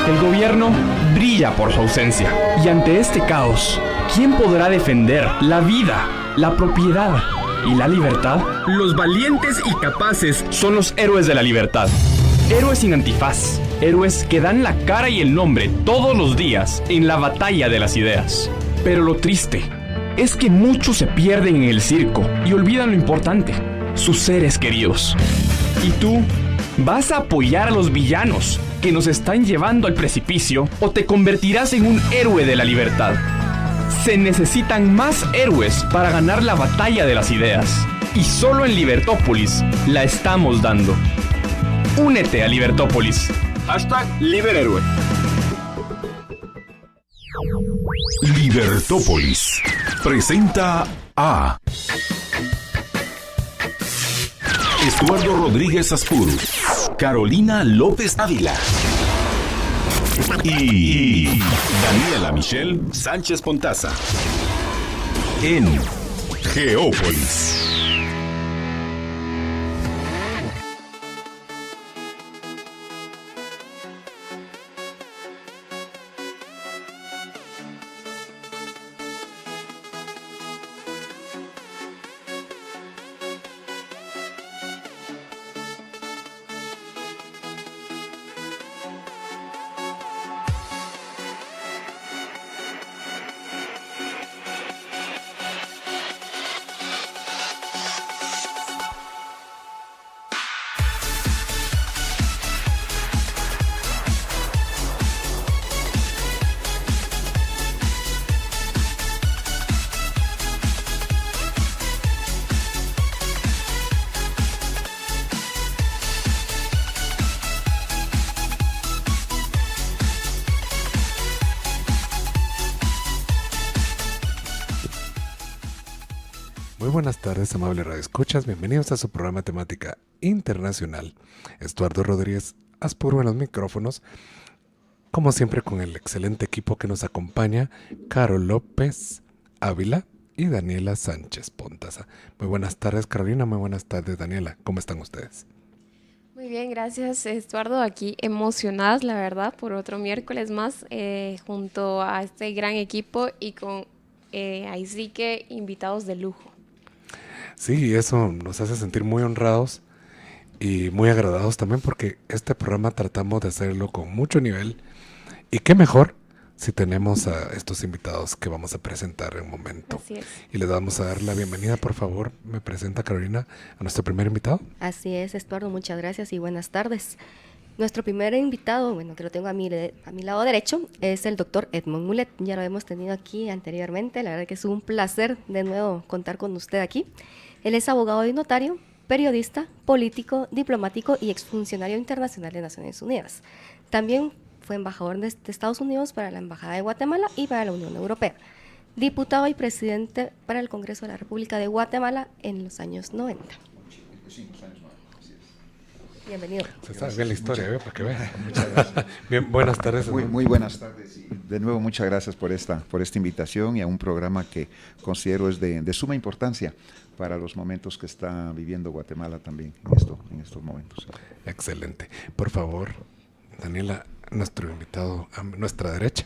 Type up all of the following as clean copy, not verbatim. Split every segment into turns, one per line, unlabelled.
El gobierno brilla por su ausencia. Y ante este caos, ¿quién podrá defender la vida, la propiedad y la libertad? Los valientes y capaces son los héroes de la libertad. Héroes sin antifaz. Héroes que dan la cara y el nombre todos los días en la batalla de las ideas. Pero lo triste es que muchos se pierden en el circo y olvidan lo importante, sus seres queridos. ¿Y tú? ¿Vas a apoyar a los villanos que nos están llevando al precipicio o te convertirás en un héroe de la libertad? Se necesitan más héroes para ganar la batalla de las ideas. Y solo en Libertópolis la estamos dando. Únete a Libertópolis. #LiberHéroe.
Libertópolis presenta a Estuardo Rodríguez Aspuru, Carolina López Ávila y Daniela Michelle Sánchez Pontaza en Geópolis.
Muy buenas tardes, amables radioescuchas. Bienvenidos a su programa temática internacional. Estuardo Rodríguez Aspuru en los micrófonos. Como siempre, con el excelente equipo que nos acompaña, Carol López Ávila y Daniela Sánchez Pontaza. Muy buenas tardes, Carolina. Muy buenas tardes, Daniela. ¿Cómo están ustedes?
Muy bien, gracias, Estuardo. Aquí emocionadas, la verdad, por otro miércoles más junto a este gran equipo y con ahí sí que invitados de lujo.
Sí, eso nos hace sentir muy honrados y muy agradados también, porque este programa tratamos de hacerlo con mucho nivel. Y qué mejor si tenemos a estos invitados que vamos a presentar en un momento.
Así es.
Y les vamos a dar la bienvenida. Por favor, me presenta, Carolina, a nuestro primer invitado.
Así es, Estuardo, muchas gracias y buenas tardes. Nuestro primer invitado, bueno, que lo tengo a mi lado derecho, es el doctor Edmond Mulet. Ya lo hemos tenido aquí anteriormente. La verdad que es un placer de nuevo contar con usted aquí. Él es abogado y notario, periodista, político, diplomático y exfuncionario internacional de Naciones Unidas. También fue embajador de Estados Unidos para la Embajada de Guatemala y para la Unión Europea. Diputado y presidente para el Congreso de la República de Guatemala en los años 90. Bienvenido.
Se sabe bien la historia, para que vean. Muchas gracias. Bien, buenas tardes.
Muy buenas tardes. Y de nuevo, muchas gracias por esta invitación y a un programa que considero es de suma importancia para los momentos que está viviendo Guatemala también en estos momentos.
Excelente. Por favor, Daniela, nuestro invitado a nuestra derecha.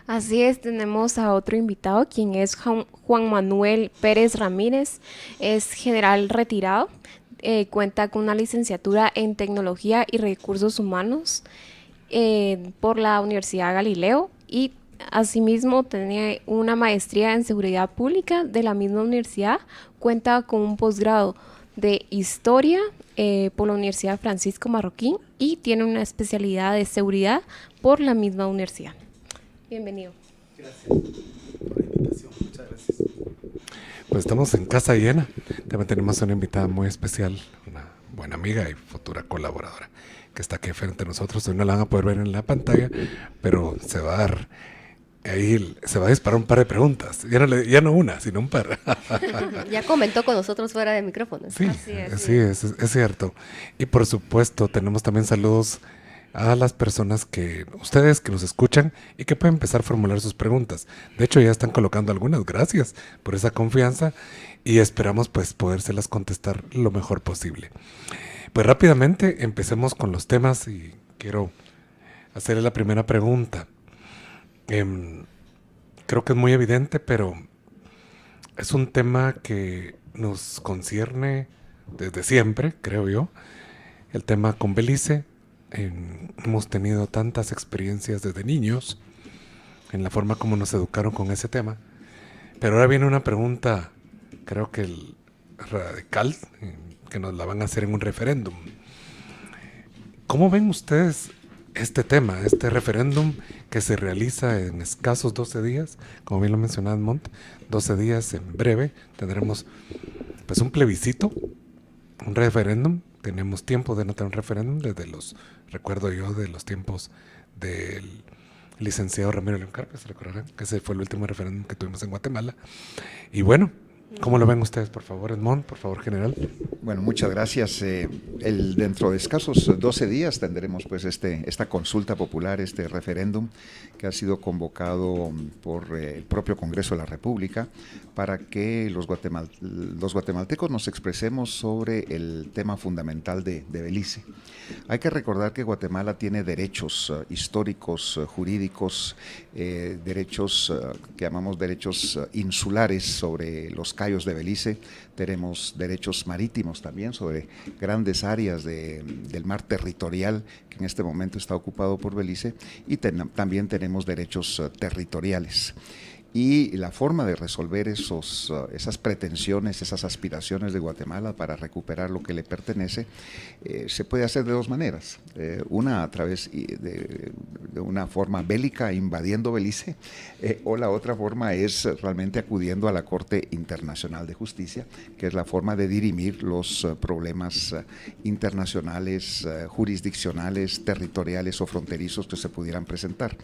Así es, tenemos a otro invitado, quien es Juan Manuel Pérez Ramírez. Es general retirado. Cuenta con una licenciatura en Tecnología y Recursos Humanos por la Universidad Galileo y asimismo tiene una maestría en Seguridad Pública de la misma universidad. Cuenta con un posgrado de Historia por la Universidad Francisco Marroquín y tiene una especialidad de Seguridad por la misma universidad. Bienvenido.
Gracias por la invitación, muchas gracias. Pues estamos en casa llena. También tenemos una invitada muy especial, una buena amiga y futura colaboradora que está aquí frente a nosotros. Hoy no la van a poder ver en la pantalla, pero se va a dar ahí, se va a disparar un par de preguntas. Ya no una, sino un par.
Ya comentó con nosotros fuera de micrófono.
Sí,
Así es.
Es cierto. Y por supuesto tenemos también saludos a las personas ustedes que nos escuchan y que pueden empezar a formular sus preguntas. De hecho, ya están colocando algunas. Gracias por esa confianza y esperamos pues podérselas contestar lo mejor posible. Pues rápidamente empecemos con los temas y quiero hacerle la primera pregunta. Creo que es muy evidente, pero es un tema que nos concierne desde siempre, creo yo. El tema con Belice. Hemos tenido tantas experiencias desde niños en la forma como nos educaron con ese tema. Pero ahora viene una pregunta, creo que radical, que nos la van a hacer en un referéndum. ¿Cómo ven ustedes este tema, este referéndum que se realiza en escasos 12 días? Como bien lo mencionaba Edmond, 12 días en breve tendremos pues un plebiscito, un referéndum. Tenemos tiempo de no tener un referéndum recuerdo yo, de los tiempos del licenciado Ramiro León Carpes, recordarán que ese fue el último referéndum que tuvimos en Guatemala. Y bueno, ¿cómo lo ven ustedes, por favor, Edmond, por favor, general?
Bueno, muchas gracias. Dentro de escasos 12 días tendremos pues esta consulta popular, este referéndum que ha sido convocado por el propio Congreso de la República para que los guatemaltecos nos expresemos sobre el tema fundamental de Belice. Hay que recordar que Guatemala tiene derechos históricos, jurídicos, derechos que llamamos derechos insulares sobre los cayos de Belice. Tenemos derechos marítimos también sobre grandes áreas del mar territorial que en este momento está ocupado por Belice, y también tenemos derechos territoriales. Y la forma de resolver esas pretensiones, esas aspiraciones de Guatemala para recuperar lo que le pertenece, se puede hacer de dos maneras. Una a través de una forma bélica, invadiendo Belice, o la otra forma es realmente acudiendo a la Corte Internacional de Justicia, que es la forma de dirimir los problemas internacionales, jurisdiccionales, territoriales o fronterizos que se pudieran presentar.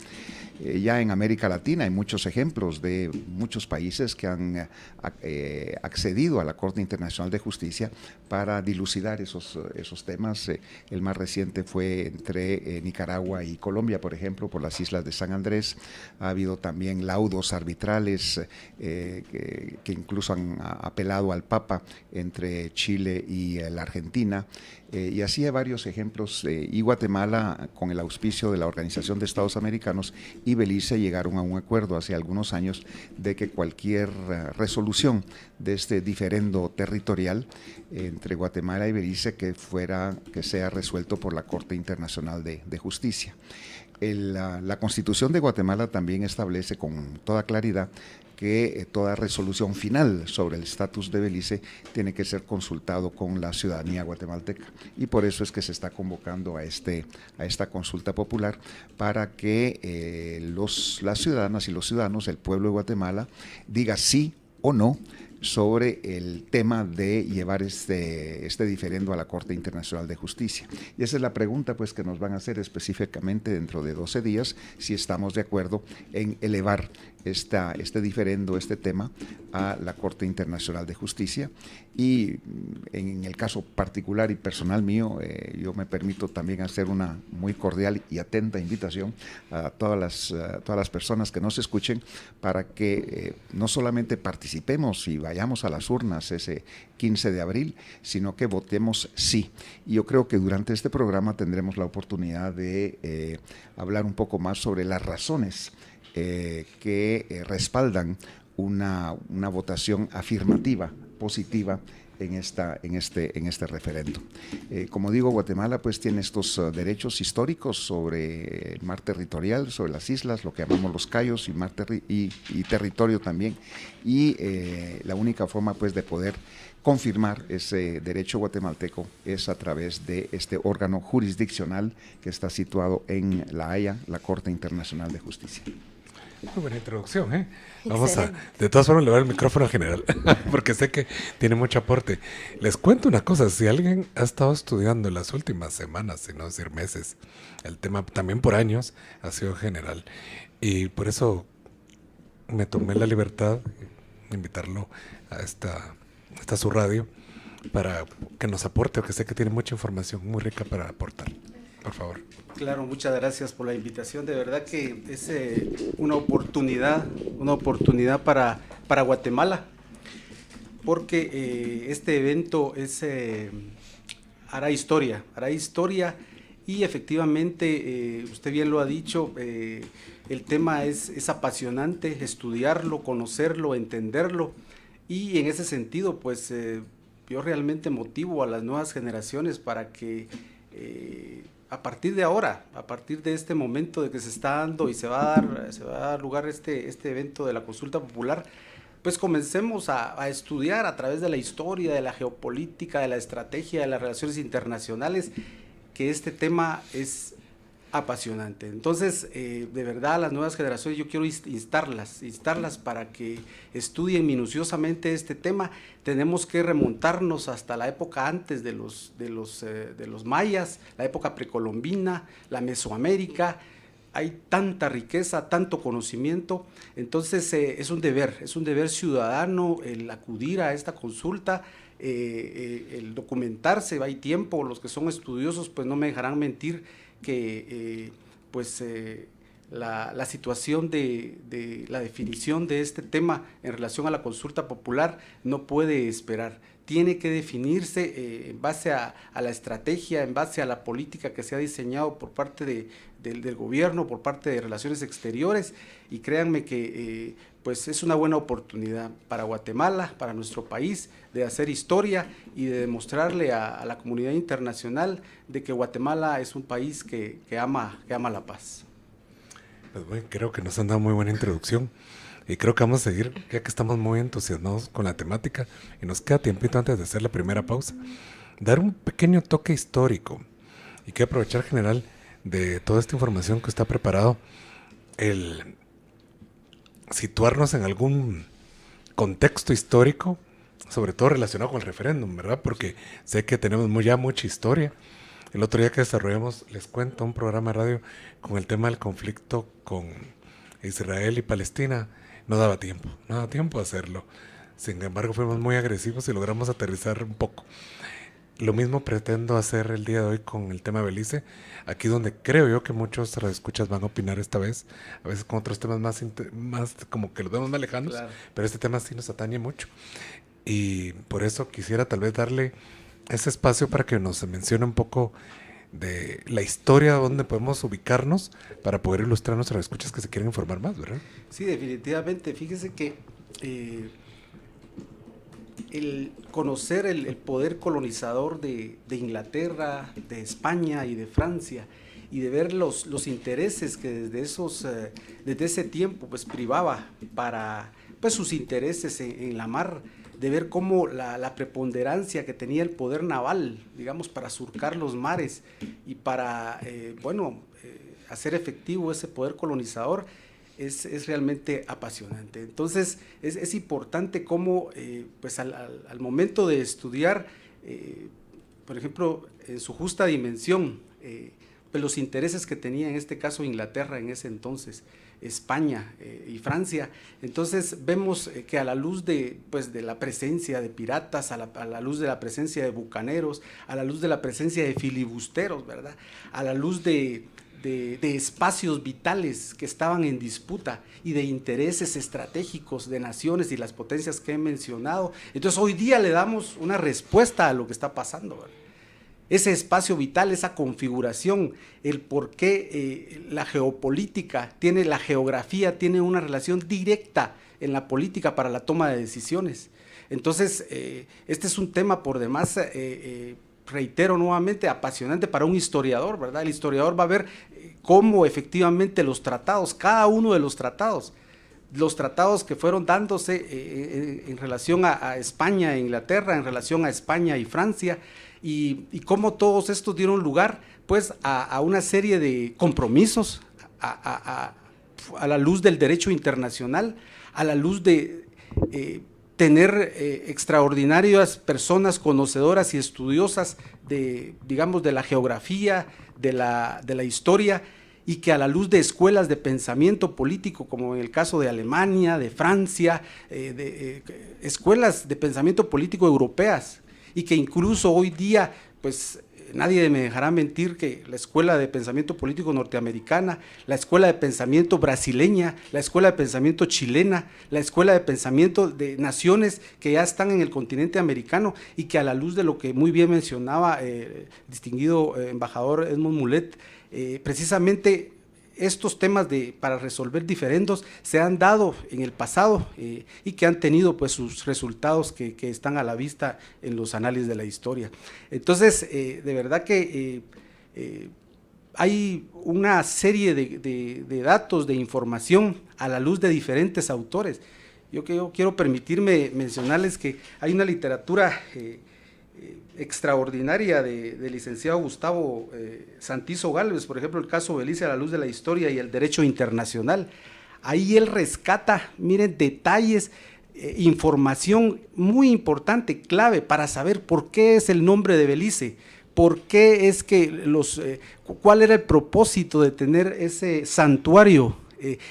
Ya en América Latina hay muchos ejemplos de muchos países que han accedido a la Corte Internacional de Justicia para dilucidar esos temas. El más reciente fue entre Nicaragua y Colombia, por ejemplo, por las islas de San Andrés. Ha habido también laudos arbitrales que incluso han apelado al Papa entre Chile y la Argentina. Y así hay varios ejemplos, y Guatemala, con el auspicio de la Organización de Estados Americanos y Belice, llegaron a un acuerdo hace algunos años de que cualquier resolución de este diferendo territorial entre Guatemala y Belice que sea resuelto por la Corte Internacional de Justicia. La Constitución de Guatemala también establece con toda claridad que toda resolución final sobre el estatus de Belice tiene que ser consultado con la ciudadanía guatemalteca, y por eso es que se está convocando a esta consulta popular para que las ciudadanas y los ciudadanos del pueblo de Guatemala diga sí o no sobre el tema de llevar este diferendo a la Corte Internacional de Justicia. Y esa es la pregunta pues que nos van a hacer específicamente dentro de 12 días, si estamos de acuerdo en elevar este diferendo, este tema, a la Corte Internacional de Justicia. Y en el caso particular y personal mío, yo me permito también hacer una muy cordial y atenta invitación a todas las personas que nos escuchen para que no solamente participemos y vayamos a las urnas ese 15 de abril, sino que votemos sí. Y yo creo que durante este programa tendremos la oportunidad de hablar un poco más sobre las razones que respaldan una votación afirmativa, positiva en este referendo. Como digo, Guatemala pues tiene estos derechos históricos sobre el mar territorial, sobre las islas, lo que llamamos los cayos y territorio también, y la única forma pues de poder confirmar ese derecho guatemalteco es a través de este órgano jurisdiccional que está situado en La Haya, la Corte Internacional de Justicia.
Muy buena introducción, ¿eh? De todas formas le voy a dar el micrófono al general, porque sé que tiene mucho aporte. Les cuento una cosa, si alguien ha estado estudiando en las últimas semanas, si no decir meses, el tema también por años, ha sido general. Y por eso me tomé la libertad de invitarlo a esta su radio, para que nos aporte, porque sé que tiene mucha información muy rica para aportar. Por favor.
Claro, muchas gracias por la invitación. De verdad que es una oportunidad para Guatemala, porque este evento hará historia y efectivamente, usted bien lo ha dicho, el tema es apasionante, estudiarlo, conocerlo, entenderlo, y en ese sentido, pues yo realmente motivo a las nuevas generaciones para que a partir de ahora, a partir de este momento de que se está dando y se va a dar lugar este evento de la consulta popular, pues comencemos a estudiar a través de la historia, de la geopolítica, de la estrategia, de las relaciones internacionales, que este tema es apasionante. Entonces, de verdad, las nuevas generaciones yo quiero instarlas para que estudien minuciosamente este tema. Tenemos que remontarnos hasta la época antes de los mayas, la época precolombina, la Mesoamérica. Hay tanta riqueza, tanto conocimiento, entonces es un deber ciudadano el acudir a esta consulta, el documentarse. Hay tiempo, los que son estudiosos pues no me dejarán mentir que la situación de la definición de este tema en relación a la consulta popular no puede esperar. Tiene que definirse en base a la estrategia, en base a la política que se ha diseñado por parte del gobierno, por parte de Relaciones Exteriores, y créanme que pues es una buena oportunidad para Guatemala, para nuestro país, de hacer historia y de demostrarle a la comunidad internacional de que Guatemala es un país que ama la paz.
Pues bueno, creo que nos han dado muy buena introducción. Y creo que vamos a seguir, ya que estamos muy entusiasmados con la temática y nos queda tiempito antes de hacer la primera pausa, dar un pequeño toque histórico y que aprovechar general de toda esta información que está preparado, el situarnos en algún contexto histórico, sobre todo relacionado con el referéndum, ¿verdad? Porque sé que tenemos ya mucha historia. El otro día que desarrollamos, les cuento, un programa de radio con el tema del conflicto con Israel y Palestina. No daba tiempo de hacerlo. Sin embargo, fuimos muy agresivos y logramos aterrizar un poco. Lo mismo pretendo hacer el día de hoy con el tema Belice, aquí donde creo yo que muchos radioescuchas van a opinar esta vez, a veces con otros temas más como que los vemos más lejanos, claro. Pero este tema sí nos atañe mucho. Y por eso quisiera tal vez darle ese espacio para que nos mencione un poco de la historia, donde podemos ubicarnos para poder ilustrar a nuestros escuchas que se quieren informar más, ¿verdad?
Sí, definitivamente. Fíjese que el conocer el poder colonizador de Inglaterra, de España y de Francia, y de ver los intereses que desde ese tiempo pues privaba para pues sus intereses en la mar, de ver cómo la preponderancia que tenía el poder naval, digamos, para surcar los mares y para, hacer efectivo ese poder colonizador, es realmente apasionante. Entonces, es importante cómo, pues al momento de estudiar, por ejemplo, en su justa dimensión, pues los intereses que tenía en este caso Inglaterra en ese entonces, España y Francia. Entonces vemos que a la luz de la presencia de piratas, a la luz de la presencia de bucaneros, a la luz de la presencia de filibusteros, ¿verdad? A la luz de espacios vitales que estaban en disputa y de intereses estratégicos de naciones y las potencias que he mencionado. Entonces hoy día le damos una respuesta a lo que está pasando, ¿verdad? Ese espacio vital, esa configuración, el por qué la geopolítica la geografía tiene una relación directa en la política para la toma de decisiones. Entonces, este es un tema por demás, reitero nuevamente, apasionante para un historiador, ¿verdad? El historiador va a ver cómo efectivamente los tratados, cada uno de los tratados que fueron dándose en relación a España e Inglaterra, en relación a España y Francia, y cómo todos estos dieron lugar pues a una serie de compromisos a la luz del derecho internacional, a la luz de tener extraordinarias personas conocedoras y estudiosas de la geografía, de la historia, y que a la luz de escuelas de pensamiento político, como en el caso de Alemania, de Francia, escuelas de pensamiento político europeas, y que incluso hoy día pues nadie me dejará mentir que la escuela de pensamiento político norteamericana, la escuela de pensamiento brasileña, la escuela de pensamiento chilena, la escuela de pensamiento de naciones que ya están en el continente americano y que a la luz de lo que muy bien mencionaba distinguido embajador Edmond Mulet, precisamente estos temas para resolver diferendos se han dado en el pasado y que han tenido pues sus resultados que están a la vista en los análisis de la historia. Entonces, de verdad que hay una serie de datos, de información a la luz de diferentes autores. Yo quiero permitirme mencionarles que hay una literatura extraordinaria del licenciado Gustavo Santizo Gálvez, por ejemplo, el caso Belice a la luz de la historia y el derecho internacional. Ahí él rescata, miren, detalles, información muy importante, clave, para saber por qué es el nombre de Belice, por qué es que cuál era el propósito de tener ese santuario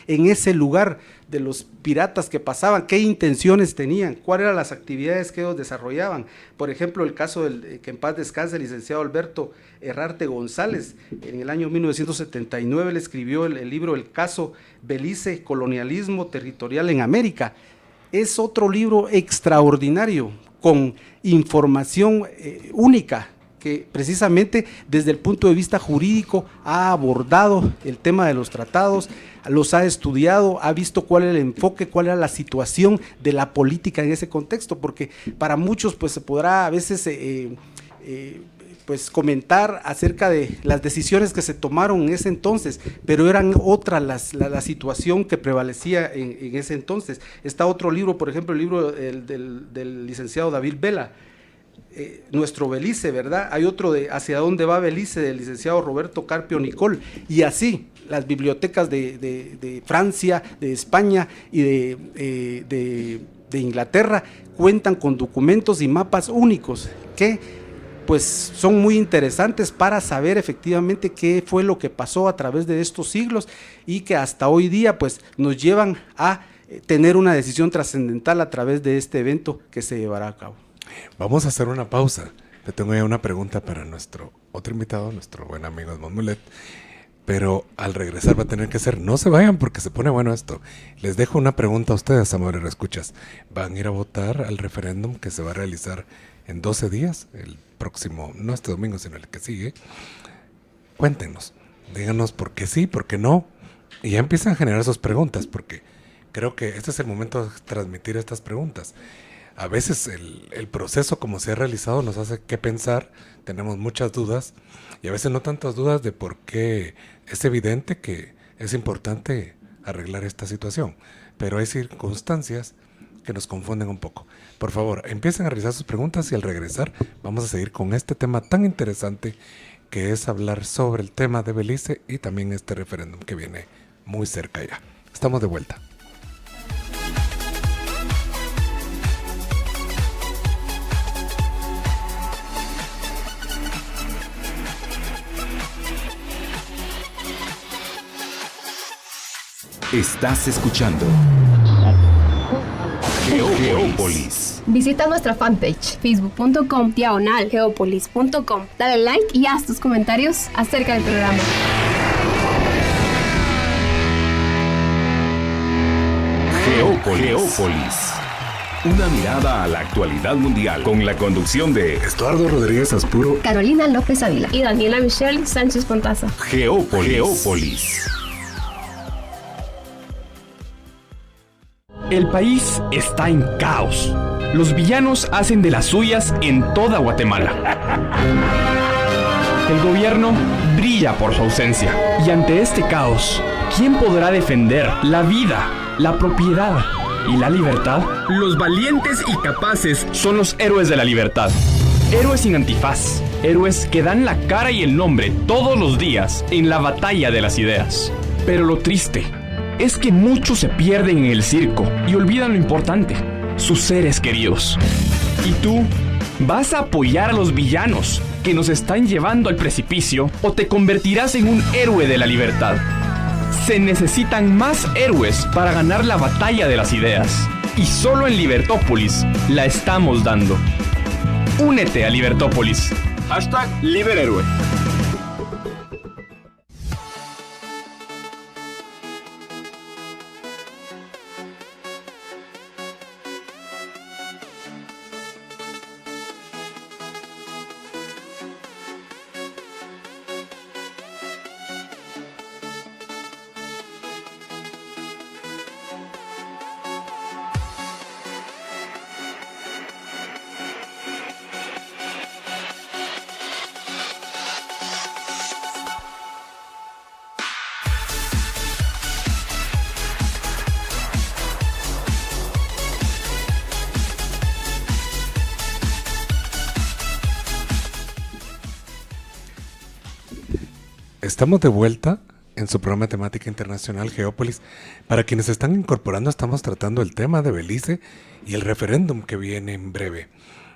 en ese lugar de los piratas que pasaban, qué intenciones tenían, cuáles eran las actividades que ellos desarrollaban. Por ejemplo, el caso que en paz descanse el licenciado Alberto Herrarte González, en el año 1979 él escribió el libro El caso Belice, colonialismo territorial en América. Es otro libro extraordinario, con información única, que precisamente desde el punto de vista jurídico ha abordado el tema de los tratados, los ha estudiado, ha visto cuál era el enfoque, cuál era la situación de la política en ese contexto, porque para muchos pues se podrá a veces pues comentar acerca de las decisiones que se tomaron en ese entonces, pero eran otra la situación que prevalecía en ese entonces. Está otro libro, por ejemplo, el libro del licenciado David Vela, Nuestro Belice, ¿verdad? Hay otro de Hacia dónde va Belice, del licenciado Roberto Carpio Nicol, y así las bibliotecas de Francia, de España y de Inglaterra cuentan con documentos y mapas únicos que pues son muy interesantes para saber efectivamente qué fue lo que pasó a través de estos siglos y que hasta hoy día pues nos llevan a tener una decisión trascendental a través de este evento que se llevará a cabo.
Vamos a hacer una pausa. Le tengo ya una pregunta para nuestro otro invitado, nuestro buen amigo Edmond Mulet, pero al regresar va a tener que ser, no se vayan porque se pone bueno esto. Les dejo una pregunta a ustedes, amables escuchas. ¿Van a ir a votar al referéndum que se va a realizar en 12 días? El próximo, no este domingo, sino el que sigue. Cuéntenos, díganos por qué sí, por qué no. Y ya empiezan a generar sus preguntas, porque creo que este es el momento de transmitir estas preguntas. A veces el proceso como se ha realizado nos hace que pensar, tenemos muchas dudas y a veces no tantas dudas de por qué es evidente que es importante arreglar esta situación, pero hay circunstancias que nos confunden un poco. Por favor, empiecen a realizar sus preguntas y al regresar vamos a seguir con este tema tan interesante que es hablar sobre el tema de Belice y también este referéndum que viene muy cerca ya. Estamos de vuelta.
Estás escuchando Geópolis.
Visita nuestra fanpage
facebook.com/geopolis.com.
Dale like y haz tus comentarios acerca del programa.
Geópolis. Una mirada a la actualidad mundial con la conducción de
Estuardo Rodríguez Aspuro,
Carolina López Ávila
Y Daniela Michelle Sánchez Pontaza.
Geópolis.
El país está en caos. Los villanos hacen de las suyas en toda Guatemala. El gobierno brilla por su ausencia. Y ante este caos, ¿quién podrá defender la vida, la propiedad y la libertad? Los valientes y capaces son los héroes de la libertad. Héroes sin antifaz. Héroes que dan la cara y el nombre todos los días en la batalla de las ideas. Pero lo triste es que muchos se pierden en el circo y olvidan lo importante, sus seres queridos. ¿Y tú vas a apoyar a los villanos que nos están llevando al precipicio o te convertirás en un héroe de la libertad? Se necesitan más héroes para ganar la batalla de las ideas. Y solo en Libertópolis la estamos dando. Únete a Libertópolis. #LiberHéroe.
Estamos de vuelta en su programa temática internacional Geópolis. Para quienes se están incorporando, estamos tratando el tema de Belice y el referéndum que viene en breve.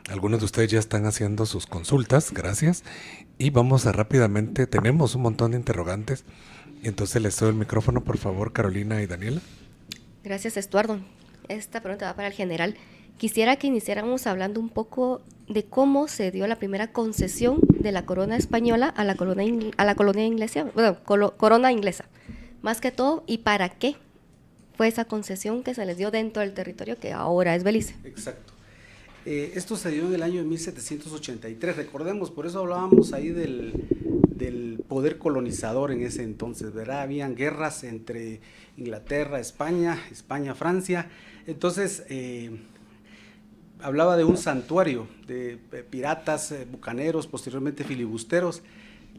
Algunos de ustedes ya están haciendo sus consultas, gracias. Y vamos a rápidamente, tenemos un montón de interrogantes. Entonces les doy el micrófono, por favor, Carolina y Daniela.
Gracias, Estuardo. Esta pregunta va para el general. Quisiera que iniciáramos hablando un poco de cómo se dio la primera concesión de la corona española a la colonia inglesa, corona inglesa. Más que todo, ¿y para qué fue esa concesión que se les dio dentro del territorio que ahora es Belice?
Exacto. Esto se dio en el año de 1783, recordemos, por eso hablábamos ahí del poder colonizador en ese entonces, ¿verdad? Habían guerras entre Inglaterra, España, Francia, entonces hablaba de un santuario de piratas, bucaneros, posteriormente filibusteros,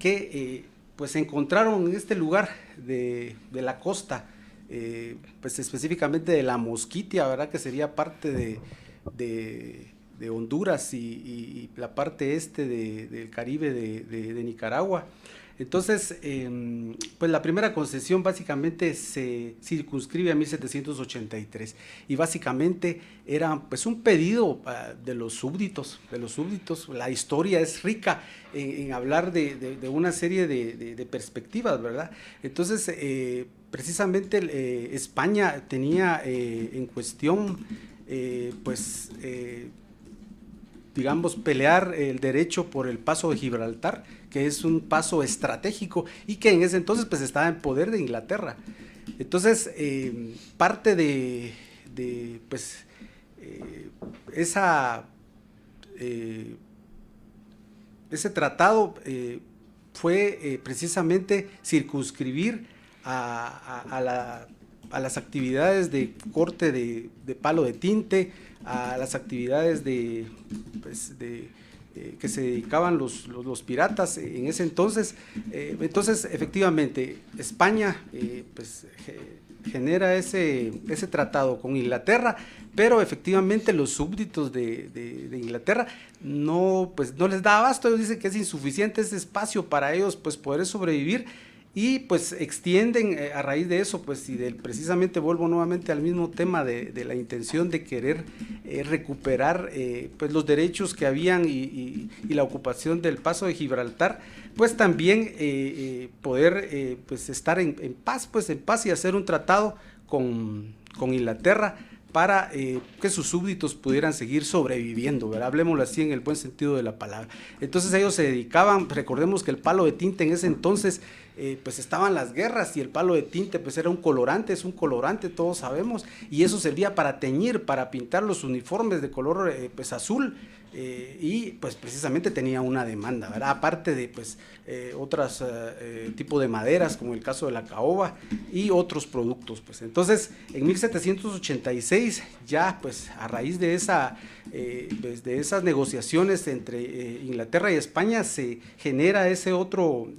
que pues se encontraron en este lugar de la costa, pues específicamente de la Mosquitia, ¿verdad? Que sería parte de Honduras y la parte este del Caribe de Nicaragua. Entonces, pues la primera concesión básicamente se circunscribe a 1783 y básicamente era pues un pedido de los súbditos. La historia es rica en hablar de una serie de perspectivas, ¿verdad? Entonces, precisamente España tenía en cuestión, digamos, pelear el derecho por el paso de Gibraltar, que es un paso estratégico y que en ese entonces pues estaba en poder de Inglaterra. Entonces, parte de ese tratado fue precisamente circunscribir a las actividades de corte de palo de tinte, a las actividades que se dedicaban los piratas en ese entonces. Entonces, efectivamente, España genera ese tratado con Inglaterra, pero efectivamente los súbditos de Inglaterra no les da abasto. Ellos dicen que es insuficiente ese espacio para ellos pues poder sobrevivir, y pues extienden a raíz de eso, pues, y precisamente vuelvo nuevamente al mismo tema de la intención de querer recuperar pues los derechos que habían y la ocupación del paso de Gibraltar, pues también poder pues estar en paz y hacer un tratado con Inglaterra para que sus súbditos pudieran seguir sobreviviendo, ¿verdad? Hablemoslo así en el buen sentido de la palabra. Entonces ellos se dedicaban, recordemos que el palo de tinte en ese entonces, pues estaban las guerras y el palo de tinte pues era es un colorante, todos sabemos, y eso servía para teñir, para pintar los uniformes de color pues azul, y pues precisamente tenía una demanda, ¿verdad? Aparte de pues otros tipos de maderas, como el caso de la caoba y otros productos, pues. Entonces, en 1786, ya pues a raíz de de esas negociaciones entre Inglaterra y España, se genera ese otro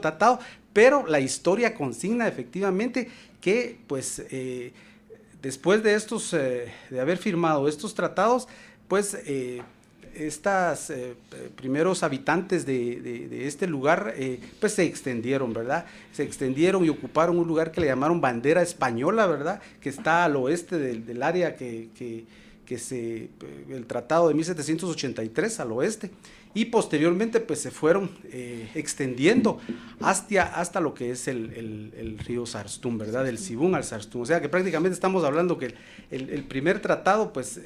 tratado, pero la historia consigna efectivamente que pues después de de haber firmado estos tratados, pues estos primeros habitantes de este lugar pues se extendieron, ¿verdad? Se extendieron y ocuparon un lugar que le llamaron Bandera Española, ¿verdad? Que está al oeste del área que el tratado de 1783 al oeste, y posteriormente pues se fueron extendiendo hasta lo que es el río Sarstún, ¿verdad? Del Sibún al Sarstún. O sea que prácticamente estamos hablando que el primer tratado pues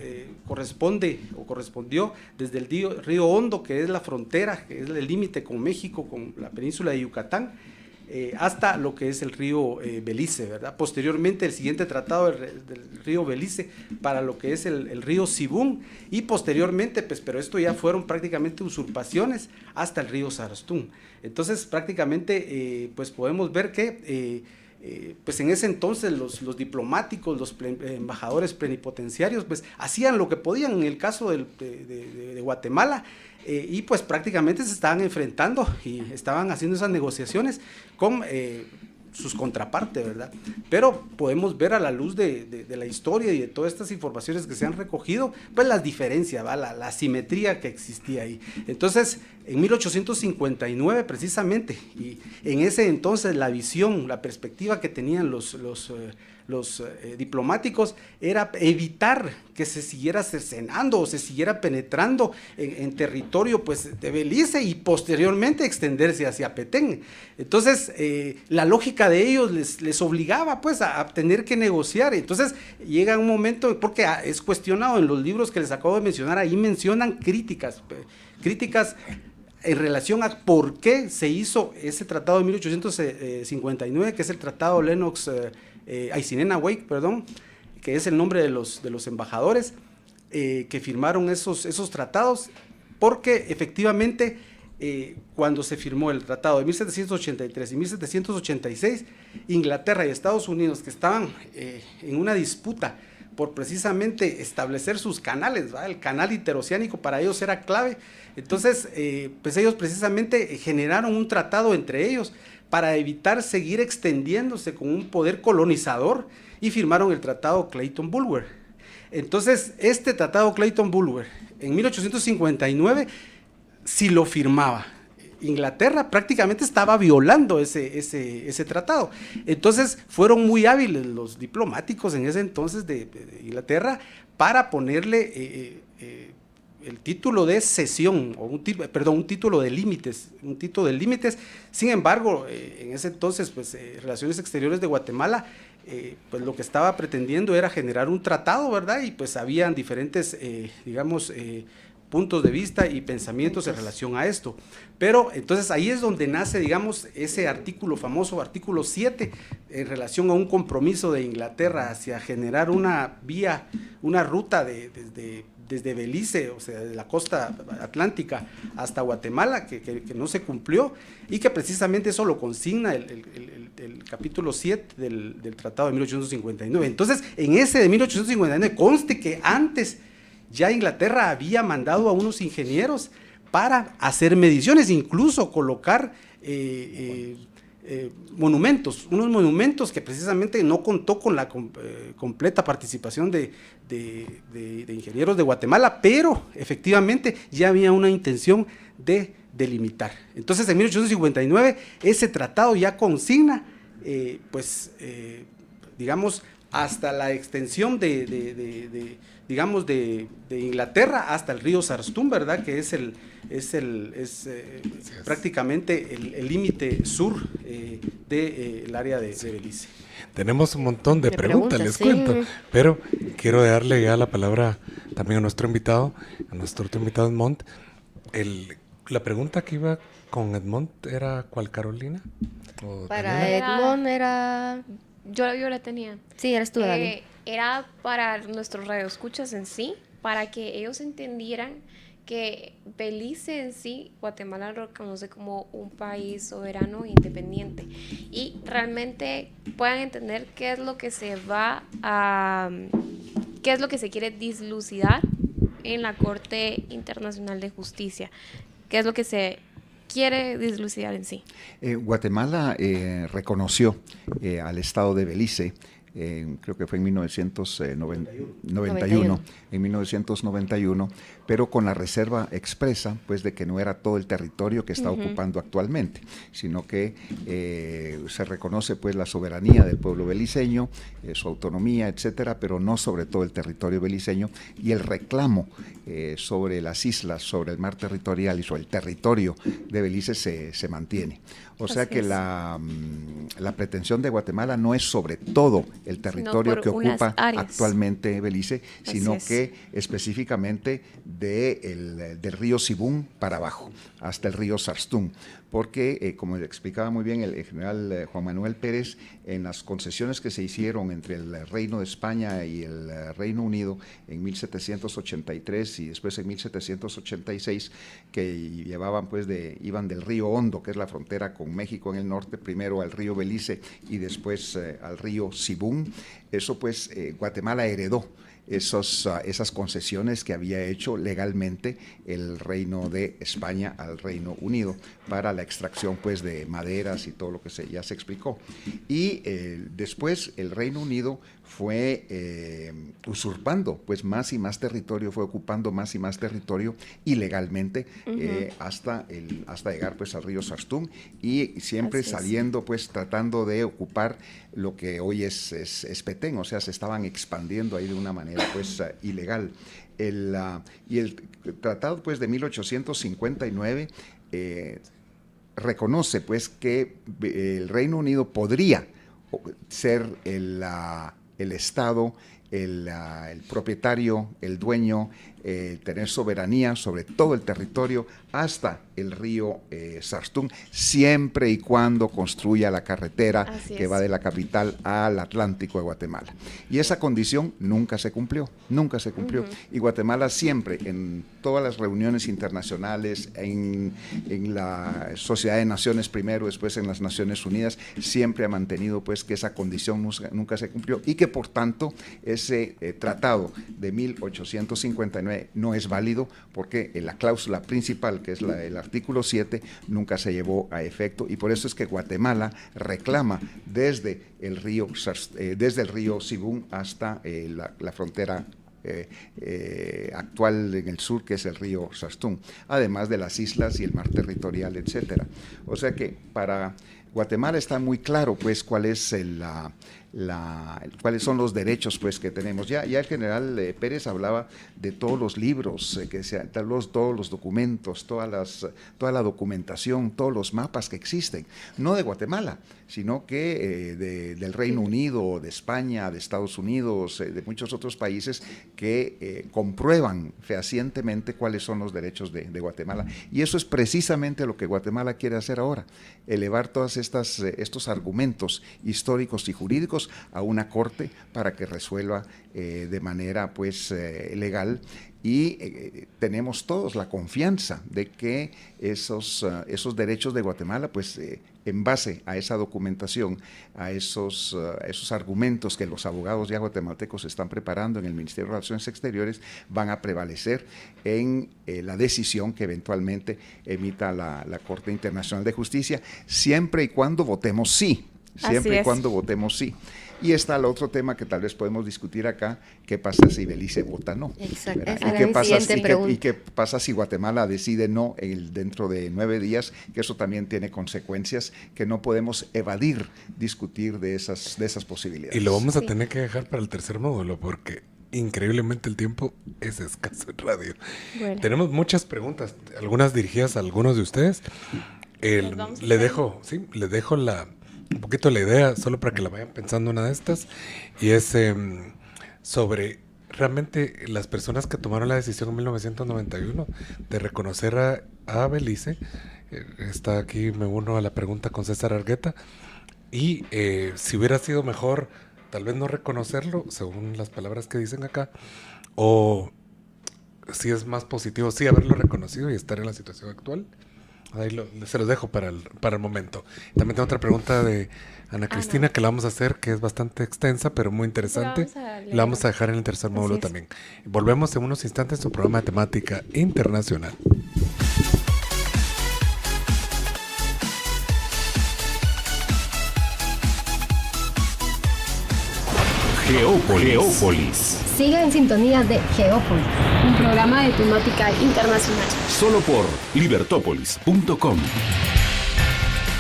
correspondió desde el río Hondo, que es la frontera, que es el límite con México, con la península de Yucatán, hasta lo que es el río Belice, ¿verdad? Posteriormente el siguiente tratado del río Belice para lo que es el río Sibún, y posteriormente, pues, pero esto ya fueron prácticamente usurpaciones hasta el río Sarstún. Entonces prácticamente pues podemos ver que pues en ese entonces los diplomáticos, los embajadores plenipotenciarios pues hacían lo que podían. En el caso de Guatemala, y pues prácticamente se estaban enfrentando y estaban haciendo esas negociaciones con sus contrapartes, ¿verdad? Pero podemos ver a la luz de la historia y de todas estas informaciones que se han recogido, pues las diferencias, ¿va? La asimetría que existía ahí. Entonces, en 1859 precisamente, y en ese entonces la visión, la perspectiva que tenían los diplomáticos era evitar que se siguiera cercenando o se siguiera penetrando en territorio pues de Belice y posteriormente extenderse hacia Petén. Entonces la lógica de ellos les obligaba pues a tener que negociar. Entonces llega un momento, porque es cuestionado en los libros que les acabo de mencionar, ahí mencionan críticas en relación a por qué se hizo ese tratado de 1859, que es el tratado Lennox-Aisinena-Wake, que es el nombre de los embajadores que firmaron esos tratados, porque efectivamente cuando se firmó el tratado de 1783 y 1786, Inglaterra y Estados Unidos, que estaban en una disputa por precisamente establecer sus canales, ¿va? El canal interoceánico para ellos era clave. Entonces pues ellos precisamente generaron un tratado entre ellos para evitar seguir extendiéndose con un poder colonizador, y firmaron el tratado Clayton-Bulwer. Entonces este tratado Clayton-Bulwer en 1859, si lo firmaba Inglaterra, prácticamente estaba violando ese tratado. Entonces fueron muy hábiles los diplomáticos en ese entonces de Inglaterra para ponerle el título de cesión, o un título de límites, Sin embargo, en ese entonces, pues, Relaciones Exteriores de Guatemala, pues lo que estaba pretendiendo era generar un tratado, ¿verdad? Y pues habían diferentes, puntos de vista y pensamientos en relación a esto. Pero entonces ahí es donde nace, digamos, ese famoso artículo 7, en relación a un compromiso de Inglaterra hacia generar una ruta desde Belice, o sea, de la costa atlántica hasta Guatemala, que no se cumplió, y que precisamente eso lo consigna el capítulo 7 del Tratado de 1859. Entonces, en ese de 1859 conste que antes ya Inglaterra había mandado a unos ingenieros para hacer mediciones, incluso colocar unos monumentos que precisamente no contó con la completa participación de ingenieros de Guatemala, pero efectivamente ya había una intención de delimitar. Entonces en 1859 ese tratado ya consigna digamos hasta la extensión de Inglaterra hasta el río Sarstún, ¿verdad? Que es prácticamente el límite sur del área de Belice.
Tenemos un montón de preguntas, les cuento, pero quiero darle ya la palabra también a nuestro otro invitado Edmond. La pregunta que iba con Edmond era ¿cuál, Carolina?
Para Edmond era...
Yo la tenía.
Sí, eres tú, Dani.
Era para nuestros radioescuchas en sí, para que ellos entendieran que Belice en sí, Guatemala lo reconoce como un país soberano e independiente, y realmente puedan entender qué es lo que se quiere dislucidar en la Corte Internacional de Justicia, qué es lo que se quiere dislucidar en sí.
Guatemala reconoció al Estado de Belice creo que fue en 1991, en 1991, pero con la reserva expresa, pues de que no era todo el territorio que está ocupando actualmente, sino que se reconoce pues la soberanía del pueblo beliceño, su autonomía, etcétera, pero no sobre todo el territorio beliceño, y el reclamo sobre las islas, sobre el mar territorial y sobre el territorio de Belice se mantiene. O sea que la pretensión de Guatemala no es sobre todo el territorio que ocupa actualmente Belice, sino que específicamente del río Sibún para abajo, hasta el río Sarstún, porque, como le explicaba muy bien el general Juan Manuel Pérez, en las concesiones que se hicieron entre el Reino de España y el Reino Unido en 1783 y después en 1786, que iban del río Hondo, que es la frontera con México en el norte, primero al río Belice y después al río Sibún, eso pues Guatemala heredó esas concesiones que había hecho legalmente el Reino de España al Reino Unido para la extracción pues de maderas y todo lo que ya se explicó. Y después el Reino Unido fue usurpando pues más y más territorio, fue ocupando más y más territorio ilegalmente hasta llegar pues al río Sarstún, y siempre saliendo pues tratando de ocupar lo que hoy es Petén, o sea, se estaban expandiendo ahí de una manera pues ilegal. Y el tratado pues de 1859 reconoce pues que el Reino Unido podría ser el Estado, el propietario, el dueño, tener soberanía sobre todo el territorio hasta el río Sarstún, siempre y cuando construya la carretera que va de la capital al Atlántico de Guatemala. Y esa condición nunca se cumplió. Y Guatemala siempre, en todas las reuniones internacionales, en la Sociedad de Naciones primero, después en las Naciones Unidas, siempre ha mantenido pues que esa condición nunca se cumplió, y que por tanto ese tratado de 1859 no es válido, porque la cláusula principal, que es el artículo 7, nunca se llevó a efecto, y por eso es que Guatemala reclama desde el río Sibún hasta la frontera actual en el sur, que es el río Sarstún, además de las islas y el mar territorial, etcétera. O sea que para Guatemala está muy claro pues cuáles son los derechos pues que tenemos. Ya el general Pérez hablaba de todos los libros, todos los documentos, toda la documentación, todos los mapas que existen, no de Guatemala, sino que del Reino Unido, de España, de Estados Unidos, de muchos otros países que comprueban fehacientemente cuáles son los derechos de Guatemala. Y eso es precisamente lo que Guatemala quiere hacer ahora, elevar todos estos argumentos históricos y jurídicos a una corte para que resuelva de manera pues legal, y tenemos todos la confianza de que esos derechos de Guatemala pues en base a esa documentación, a esos argumentos que los abogados ya guatemaltecos están preparando en el Ministerio de Relaciones Exteriores, van a prevalecer en la decisión que eventualmente emita la Corte Internacional de Justicia, siempre y cuando votemos sí. Y está el otro tema que tal vez podemos discutir acá: ¿qué pasa si Belice vota no?
Exacto.
¿Y qué pasa si Guatemala decide no dentro de 9 días? Que eso también tiene consecuencias que no podemos evadir discutir de esas posibilidades.
Y lo vamos a tener que dejar para el tercer módulo, porque increíblemente el tiempo es escaso en radio. Bueno. Tenemos muchas preguntas, algunas dirigidas a algunos de ustedes. Les dejo un poquito la idea, solo para que la vayan pensando una de estas, y es sobre realmente las personas que tomaron la decisión en 1991 de reconocer a Belice. Está aquí, me uno a la pregunta con César Argueta, y si hubiera sido mejor tal vez no reconocerlo, según las palabras que dicen acá, o si es más positivo sí haberlo reconocido y estar en la situación actual. Ahí se los dejo para el momento. También tengo otra pregunta de Ana Cristina que la vamos a hacer, que es bastante extensa, pero muy interesante. La vamos a dejar en el tercer módulo también. Volvemos en unos instantes a su programa de temática internacional.
Geópolis.
Siga en sintonía de Geópolis,
un programa de temática internacional.
Solo por libertópolis.com.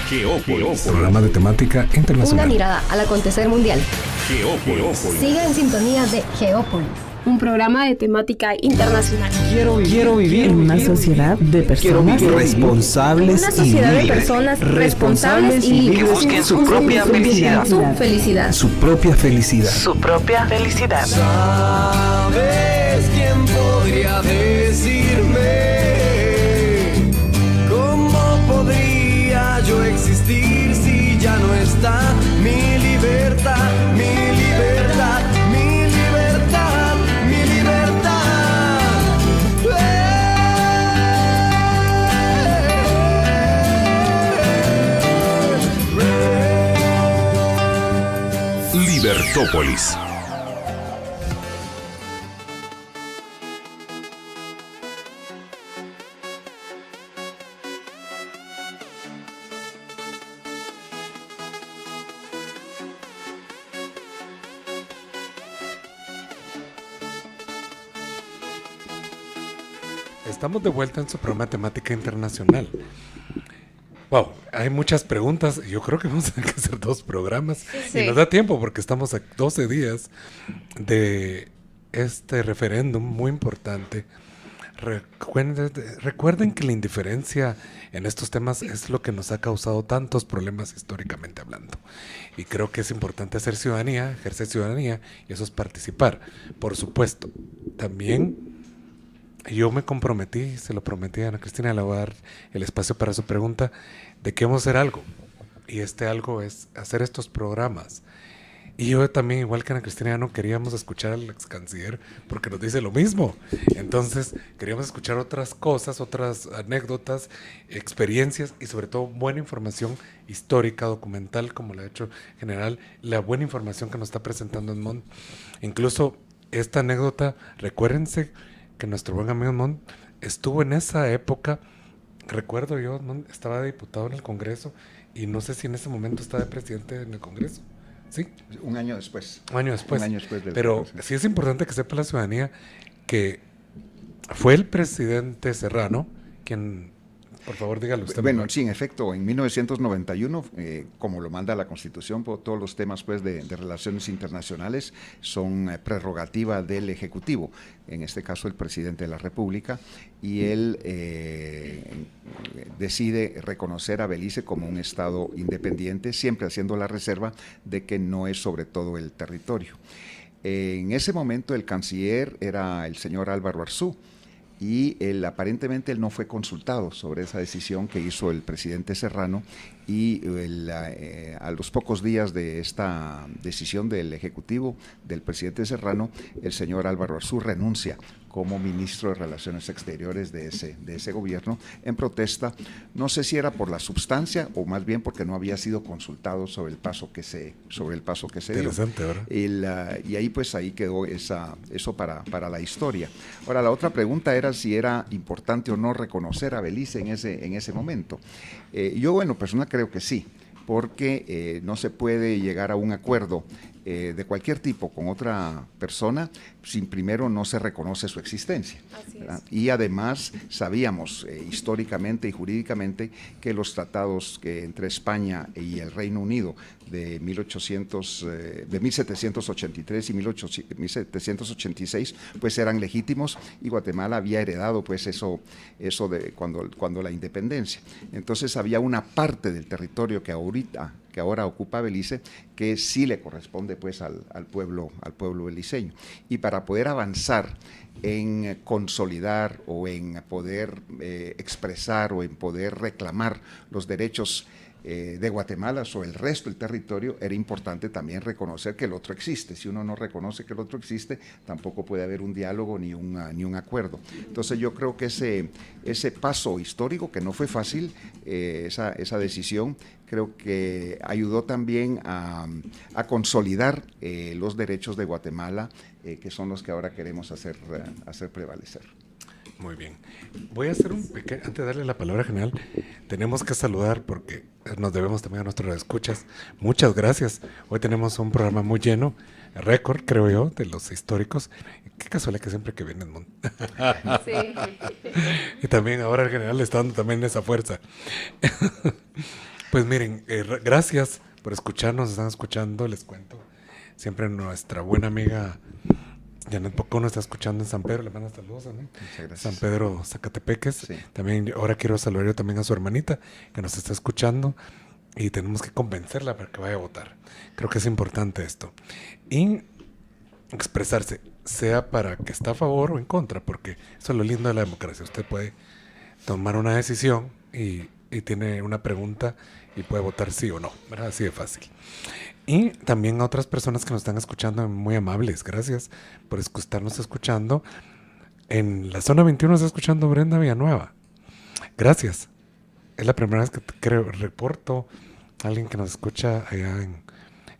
Geópolis.
Programa de temática internacional.
una mirada al acontecer mundial.
Geópolis.
Siga en sintonía de Geópolis.
Un programa de temática internacional.
Quiero vivir en una sociedad de personas responsables
Una sociedad
y
de
libres.
personas responsables y libres.
Busquen su propia felicidad.
Su felicidad.
Su propia felicidad.
Su propia felicidad.
¿Sabes quién podría decirme cómo podría yo existir si ya no está mi libertad, mi libertad, mi libertad, mi libertad?
Libertópolis.
Estamos de vuelta en su programa temática internacional. Wow, hay muchas preguntas. Yo creo que vamos a tener que hacer 2 programas.
Sí.
Y nos da tiempo porque estamos a 12 días de este referéndum muy importante. Recuerden que la indiferencia en estos temas es lo que nos ha causado tantos problemas históricamente hablando. Y creo que es importante hacer ciudadanía, ejercer ciudadanía, y eso es participar. Por supuesto, también yo me comprometí, se lo prometí a Ana Cristina, le voy a dar el espacio para su pregunta, de que vamos a hacer algo. Y este algo es hacer estos programas. Y yo también, igual que Ana Cristina, ya no queríamos escuchar al ex canciller porque nos dice lo mismo. Entonces, queríamos escuchar otras cosas, otras anécdotas, experiencias y sobre todo buena información histórica, documental, como lo ha hecho en general, la buena información que nos está presentando Edmond. Incluso esta anécdota, recuérdense que nuestro buen amigo Edmond estuvo en esa época. Recuerdo yo, Edmond estaba de diputado en el Congreso y no sé si en ese momento estaba de presidente en el Congreso. ¿Sí?
Un año después.
Un año después.
Un año después del
Pero
Congreso.
sí es importante que sepa la ciudadanía que fue el presidente Serrano quien, por favor, dígalo usted.
Bueno, sí, en efecto, en 1991, como lo manda la Constitución, todos los temas pues, de relaciones internacionales son prerrogativa del Ejecutivo, en este caso el presidente de la República, y él decide reconocer a Belice como un Estado independiente, siempre haciendo la reserva de que no es sobre todo el territorio. En ese momento el canciller era el señor Álvaro Arzú, y aparentemente él no fue consultado sobre esa decisión que hizo el presidente Serrano, y a los pocos días de esta decisión del Ejecutivo del presidente Serrano, el señor Álvaro Arzú renuncia como ministro de Relaciones Exteriores de ese gobierno, en protesta, no sé si era por la substancia o más bien porque no había sido consultado sobre el paso que se dio.
Interesante, ¿verdad?
Y ahí pues ahí quedó eso para la historia. Ahora, la otra pregunta era si era importante o no reconocer a Belice en ese momento. Yo en lo personal creo que sí, porque no se puede llegar a un acuerdo de cualquier tipo con otra persona sin primero no se reconoce su existencia. Y además sabíamos históricamente y jurídicamente que los tratados entre España y el Reino Unido de 1783 y 1786 pues eran legítimos, y Guatemala había heredado pues eso de cuando la independencia. Entonces había una parte del territorio que ahora ocupa Belice que sí le corresponde pues al pueblo beliceño. Y para poder avanzar en consolidar o en poder expresar o en poder reclamar los derechos de Guatemala sobre el resto del territorio, era importante también reconocer que el otro existe. Si uno no reconoce que el otro existe, tampoco puede haber un diálogo ni un acuerdo. Entonces yo creo que ese paso histórico, que no fue fácil, esa decisión, creo que ayudó también a consolidar los derechos de Guatemala, que son los que ahora queremos hacer prevalecer.
Muy bien. Voy a hacer un pequeño, antes de darle la palabra general, tenemos que saludar porque nos debemos también a nuestros escuchas. Muchas gracias. Hoy tenemos un programa muy lleno, récord, creo yo, de los históricos. Qué casualidad que siempre que viene Edmond.
Sí.
Y también ahora el general está dando también esa fuerza. Pues miren, gracias por escucharnos, están escuchando, les cuento. Siempre nuestra buena amiga Janet Pocó nos está escuchando en San Pedro, le manda saludos, ¿no?
Muchas gracias.
San Pedro, Zacatepeques.
Sí.
También ahora quiero saludar yo también a su hermanita que nos está escuchando y tenemos que convencerla para que vaya a votar. Creo que es importante esto. Y expresarse, sea para que está a favor o en contra, porque eso es lo lindo de la democracia. Usted puede tomar una decisión y tiene una pregunta y puede votar sí o no, ¿verdad? Así de fácil. Y también a otras personas que nos están escuchando, muy amables, gracias por estarnos escuchando. En la zona 21 está escuchando Brenda Villanueva. Gracias. Es la primera vez que creo, reporto a alguien que nos escucha allá en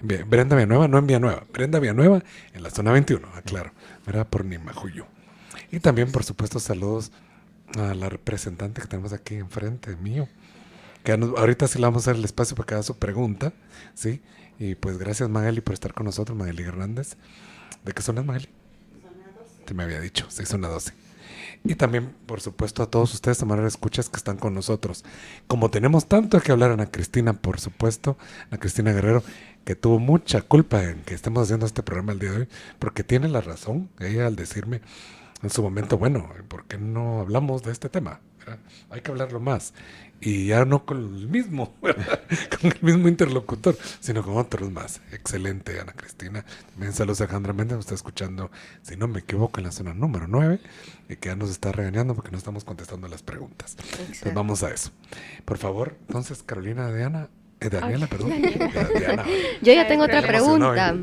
Brenda Villanueva, no en Villanueva, Brenda Villanueva en la zona 21, aclaro, ¿verdad? Por Nimajuyo. Y también, por supuesto, saludos a la representante que tenemos aquí enfrente mío. Que ahorita sí le vamos a dar el espacio para que haga su pregunta, ¿sí? Y pues gracias Magali por estar con nosotros, Magali Hernández. ¿De qué zona es Magali? Zona 12. Te me había dicho, sí, zona 12. Y también, por supuesto, a todos ustedes, a manera de escuchas que están con nosotros. Como tenemos tanto que hablar, Ana Cristina, por supuesto, Ana Cristina Guerrero, que tuvo mucha culpa en que estemos haciendo este programa el día de hoy, porque tiene la razón, ella al decirme en su momento, bueno, ¿por qué no hablamos de este tema? ¿Verdad? Hay que hablarlo más. Y ya no con el mismo, ¿verdad? Con el mismo interlocutor, sino con otros más. Excelente, Ana Cristina. También saludos a Alejandra Méndez, nos está escuchando, si no me equivoco, en la zona número 9, y que ya nos está regañando porque no estamos contestando las preguntas. Exacto. Entonces vamos a eso. Por favor, entonces, Carolina, Daniela, perdón. Diana.
Yo ya tengo otra pregunta.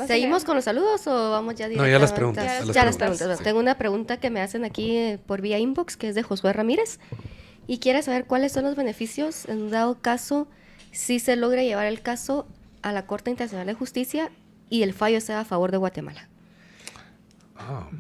¿Seguimos con los saludos o vamos ya directamente?
No, ya las preguntas.
Ya las preguntas. Sí. Tengo una pregunta que me hacen aquí por vía inbox, que es de Josué Ramírez, y quiere saber cuáles son los beneficios en un dado caso si se logra llevar el caso a la Corte Internacional de Justicia y el fallo sea a favor de Guatemala.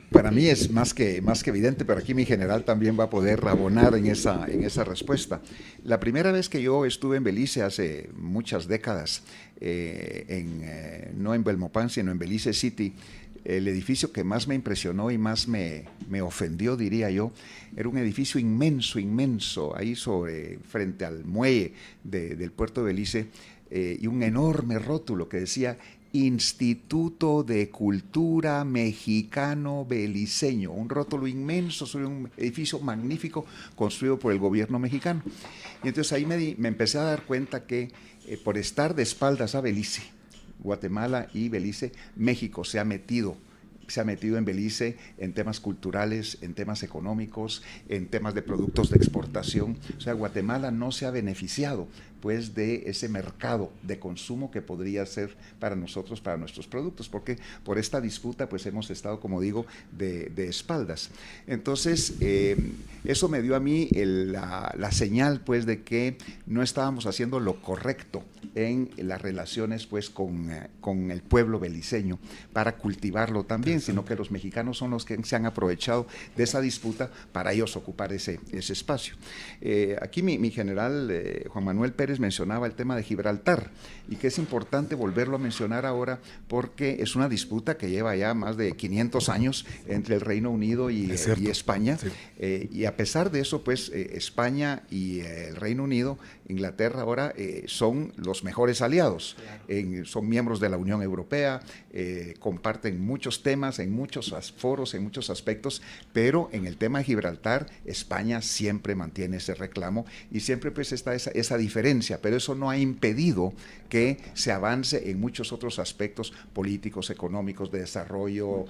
Para mí es más que evidente, pero aquí mi general también va a poder abonar en esa respuesta. La primera vez que yo estuve en Belice hace muchas décadas, no en Belmopan, sino en Belice City, el edificio que más me impresionó y más me ofendió, diría yo, era un edificio inmenso, ahí frente al muelle del puerto de Belice, y un enorme rótulo que decía Instituto de Cultura Mexicano Beliceño, un rótulo inmenso sobre un edificio magnífico construido por el gobierno mexicano. Y entonces ahí me empecé a dar cuenta que por estar de espaldas a Belice, Guatemala y Belice, México se ha metido en Belice en temas culturales, en temas económicos, en temas de productos de exportación. O sea, Guatemala no se ha beneficiado pues de ese mercado de consumo que podría ser para nosotros, para nuestros productos, porque por esta disputa pues hemos estado, como digo, de espaldas. Entonces, eso me dio a mí la señal pues de que no estábamos haciendo lo correcto en las relaciones pues con el pueblo beliceño para cultivarlo también, sino que los mexicanos son los que se han aprovechado de esa disputa para ellos ocupar ese espacio. Aquí mi general Juan Manuel Pérez mencionaba el tema de Gibraltar y que es importante volverlo a mencionar ahora porque es una disputa que lleva ya más de 500 años entre el Reino Unido y España. Sí. Y a pesar de eso, pues España y el Reino Unido, Inglaterra ahora son los mejores aliados, son miembros de la Unión Europea, comparten muchos temas, en muchos foros, en muchos aspectos, pero en el tema de Gibraltar, España siempre mantiene ese reclamo y siempre pues está esa diferencia, pero eso no ha impedido que se avance en muchos otros aspectos políticos, económicos, de desarrollo,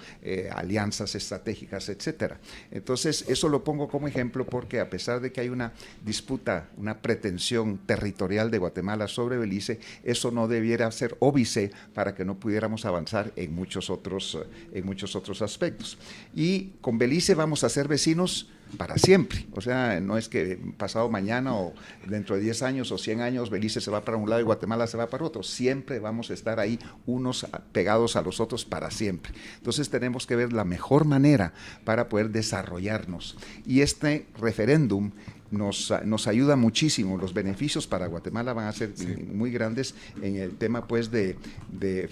alianzas estratégicas, etcétera. Entonces, eso lo pongo como ejemplo porque a pesar de que hay una disputa, una pretensión territorial de Guatemala sobre Belice, eso no debiera ser óbice para que no pudiéramos avanzar en muchos otros muchos otros aspectos. Y con Belice vamos a ser vecinos para siempre, o sea, no es que pasado mañana o dentro de 10 años o 100 años Belice se va para un lado y Guatemala se va para otro, siempre vamos a estar ahí unos pegados a los otros para siempre. Entonces tenemos que ver la mejor manera para poder desarrollarnos, y este referéndum nos ayuda muchísimo. Los beneficios para Guatemala van a ser muy grandes en el tema pues de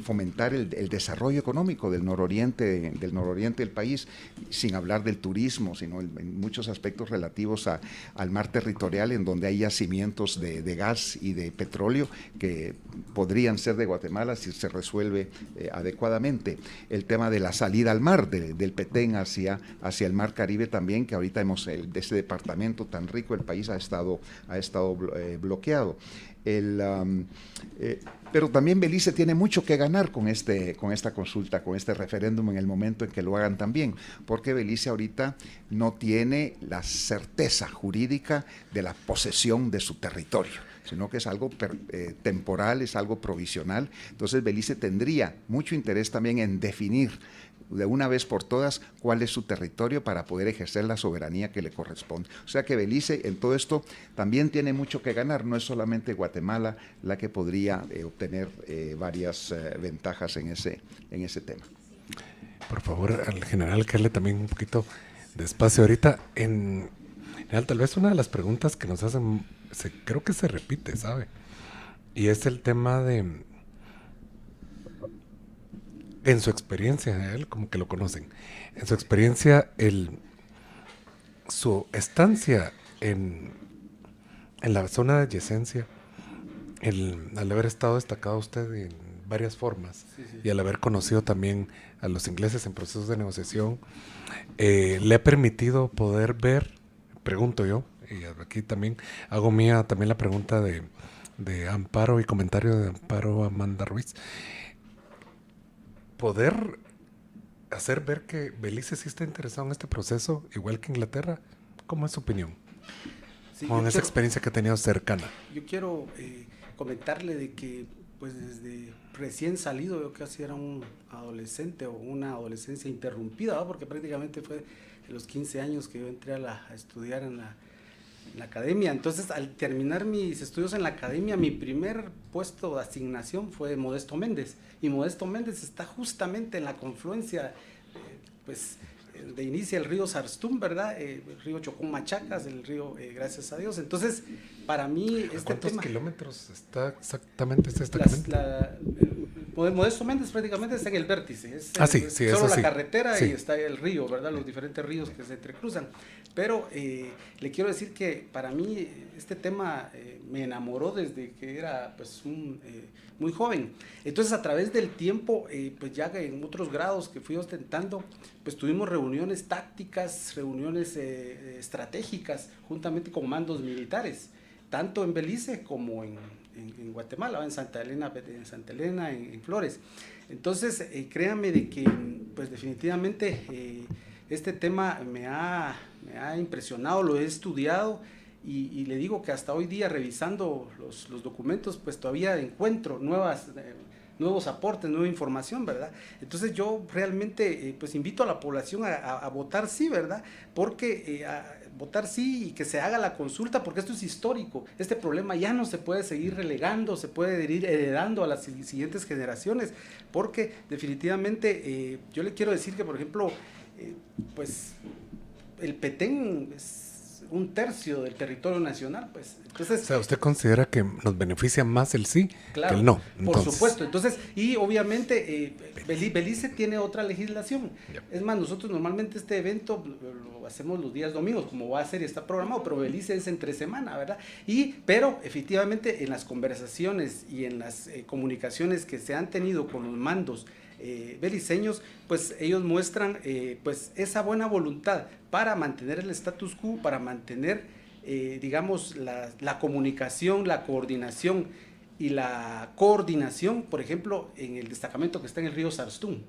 fomentar el desarrollo económico del nororiente del país, sin hablar del turismo, sino en muchos aspectos relativos al mar territorial, en donde hay yacimientos de gas y de petróleo que podrían ser de Guatemala si se resuelve adecuadamente. El tema de la salida al mar, del Petén hacia el mar Caribe también, que ahorita de ese departamento tan rico el país ha estado bloqueado. Pero también Belice tiene mucho que ganar con esta consulta, con este referéndum, en el momento en que lo hagan también, porque Belice ahorita no tiene la certeza jurídica de la posesión de su territorio, sino que es algo temporal, es algo provisional. Entonces Belice tendría mucho interés también en definir de una vez por todas cuál es su territorio para poder ejercer la soberanía que le corresponde. O sea que Belice en todo esto también tiene mucho que ganar, no es solamente Guatemala la que podría obtener varias ventajas en ese tema.
Por favor, al general, que hable también un poquito despacio ahorita. En general, tal vez una de las preguntas que nos hacen, creo que se repite, ¿sabe? Y es el tema de... En su experiencia, él como que lo conocen, en su experiencia, su estancia en la zona de adyacencia, al haber estado destacado usted en varias formas, y al haber conocido también a los ingleses en procesos de negociación, le ha permitido poder ver, pregunto yo, y aquí también hago mía también la pregunta de Amparo y comentario de Amparo Amanda Ruiz, poder hacer ver que Belice sí está interesado en este proceso, igual que Inglaterra. ¿Cómo es su opinión? Sí, con esa experiencia que ha tenido cercana.
Yo quiero comentarle de que pues desde recién salido, yo casi era un adolescente o una adolescencia interrumpida, ¿no? Porque prácticamente fue de los 15 años que yo entré a estudiar en la academia. Entonces, al terminar mis estudios en la academia, mi primer puesto de asignación fue Modesto Méndez, y Modesto Méndez está justamente en la confluencia, de inicia el río Sarstum, ¿verdad? El río Chocón Machacas, el río Gracias a Dios. Entonces, para mí este
¿cuántos
tema...
kilómetros está exactamente este destacamento?
Modesto Méndez prácticamente está en el vértice, es solo la carretera y está el río, ¿verdad? Los diferentes ríos que se entrecruzan. Pero le quiero decir que para mí este tema me enamoró desde que era pues muy joven. Entonces, a través del tiempo, pues ya en otros grados que fui ostentando, pues tuvimos reuniones tácticas, reuniones estratégicas, juntamente con mandos militares, tanto en Belice como en Guatemala, en Santa Elena, en Flores. Entonces, créanme de que pues definitivamente este tema me ha impresionado, lo he estudiado, y le digo que hasta hoy día, revisando los documentos, pues todavía encuentro nuevos aportes, nueva información, ¿verdad? Entonces yo realmente pues invito a la población a votar sí, ¿verdad? Porque votar sí y que se haga la consulta, porque esto es histórico. Este problema ya no se puede seguir relegando, se puede ir heredando a las siguientes generaciones, porque definitivamente yo le quiero decir que, por ejemplo, pues el Petén es 1/3 del territorio nacional, pues. Entonces,
o sea, ¿usted considera que nos beneficia más el sí que el no?
Entonces, por supuesto. Entonces, y obviamente Belice tiene otra legislación. Es más, nosotros normalmente este evento lo hacemos los días domingos, como va a ser y está programado, pero Belice es entre semana, ¿verdad? Pero efectivamente en las conversaciones y en las comunicaciones que se han tenido con los mandos beliceños, pues ellos muestran pues esa buena voluntad para mantener el status quo, para mantener digamos la comunicación, la coordinación y la coordinación, por ejemplo, en el destacamento que está en el río Sarstum,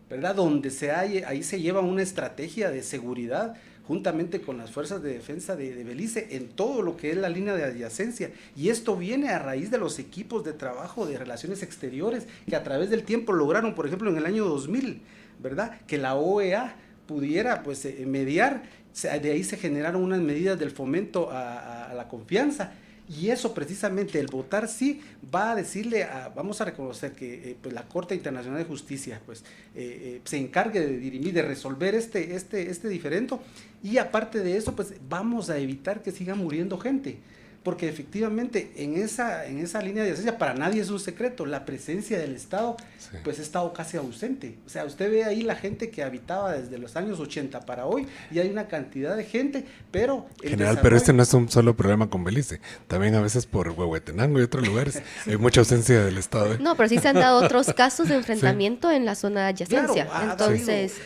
¿verdad? Donde ahí se lleva una estrategia de seguridad juntamente con las fuerzas de defensa de Belice en todo lo que es la línea de adyacencia, y esto viene a raíz de los equipos de trabajo de relaciones exteriores que a través del tiempo lograron, por ejemplo, en el año 2000, ¿verdad?, que la OEA pudiera pues mediar. De ahí se generaron unas medidas del fomento a la confianza, y eso precisamente, el votar sí, va a decirle, vamos a reconocer que pues la Corte Internacional de Justicia pues se encargue de dirimir, de resolver este diferendo, y aparte de eso pues vamos a evitar que siga muriendo gente. Porque efectivamente en esa línea de adyacencia para nadie es un secreto, la presencia del Estado pues ha estado casi ausente. O sea, usted ve ahí la gente que habitaba desde los años 80 para hoy, y hay una cantidad de gente, pero...
General, pero este no es un solo problema con Belice, también a veces por Huehuetenango y otros lugares hay mucha ausencia del Estado.
No, pero sí se han dado otros casos de enfrentamiento en la zona de adyacencia.
Claro,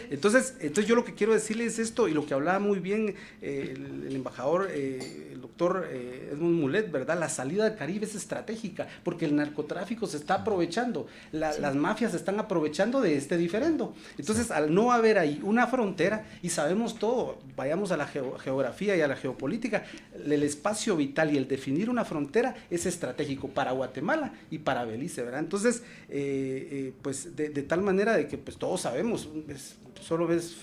entonces yo lo que quiero decirle es esto, y lo que hablaba muy bien el embajador, el doctor Edmond Mulet, ¿verdad? La salida del Caribe es estratégica, porque el narcotráfico se está aprovechando, las mafias se están aprovechando de este diferendo. Entonces, al no haber ahí una frontera, y sabemos todo, vayamos a la geografía y a la geopolítica, el espacio vital y el definir una frontera es estratégico para Guatemala y para Belice, ¿verdad? Entonces, pues de tal manera de que pues todos sabemos, solo es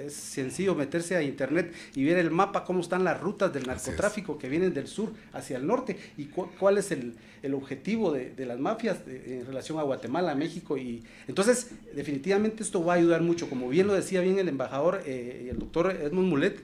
sencillo meterse a internet y ver el mapa, cómo están las rutas del narcotráfico que vienen del sur hacia el norte, y cuál es el objetivo de las mafias en relación a Guatemala, México, y entonces definitivamente esto va a ayudar mucho, como bien lo decía bien el embajador y el doctor Edmond Mulet,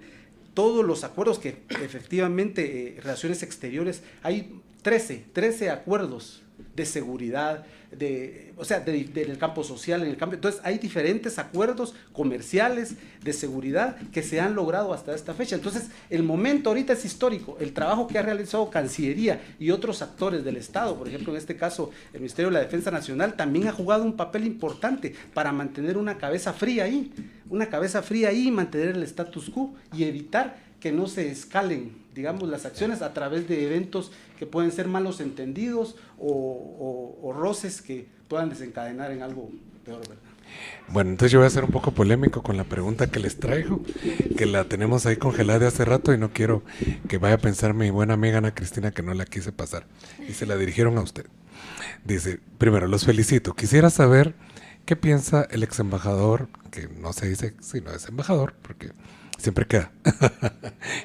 todos los acuerdos que efectivamente Relaciones Exteriores, hay 13 acuerdos de seguridad, del campo social, entonces hay diferentes acuerdos comerciales de seguridad que se han logrado hasta esta fecha. Entonces el momento ahorita es histórico, el trabajo que ha realizado Cancillería y otros actores del Estado, por ejemplo en este caso el Ministerio de la Defensa Nacional, también ha jugado un papel importante para mantener una cabeza fría ahí, y mantener el status quo y evitar que no se escalen, digamos, las acciones a través de eventos que pueden ser malos entendidos o roces que puedan desencadenar en algo peor, ¿verdad?
Bueno, entonces yo voy a ser un poco polémico con la pregunta que les traigo, que la tenemos ahí congelada de hace rato y no quiero que vaya a pensar mi buena amiga Ana Cristina que no la quise pasar, y se la dirigieron a usted. Dice, primero, los felicito. Quisiera saber qué piensa el ex embajador, que no se dice si no es embajador, porque siempre queda,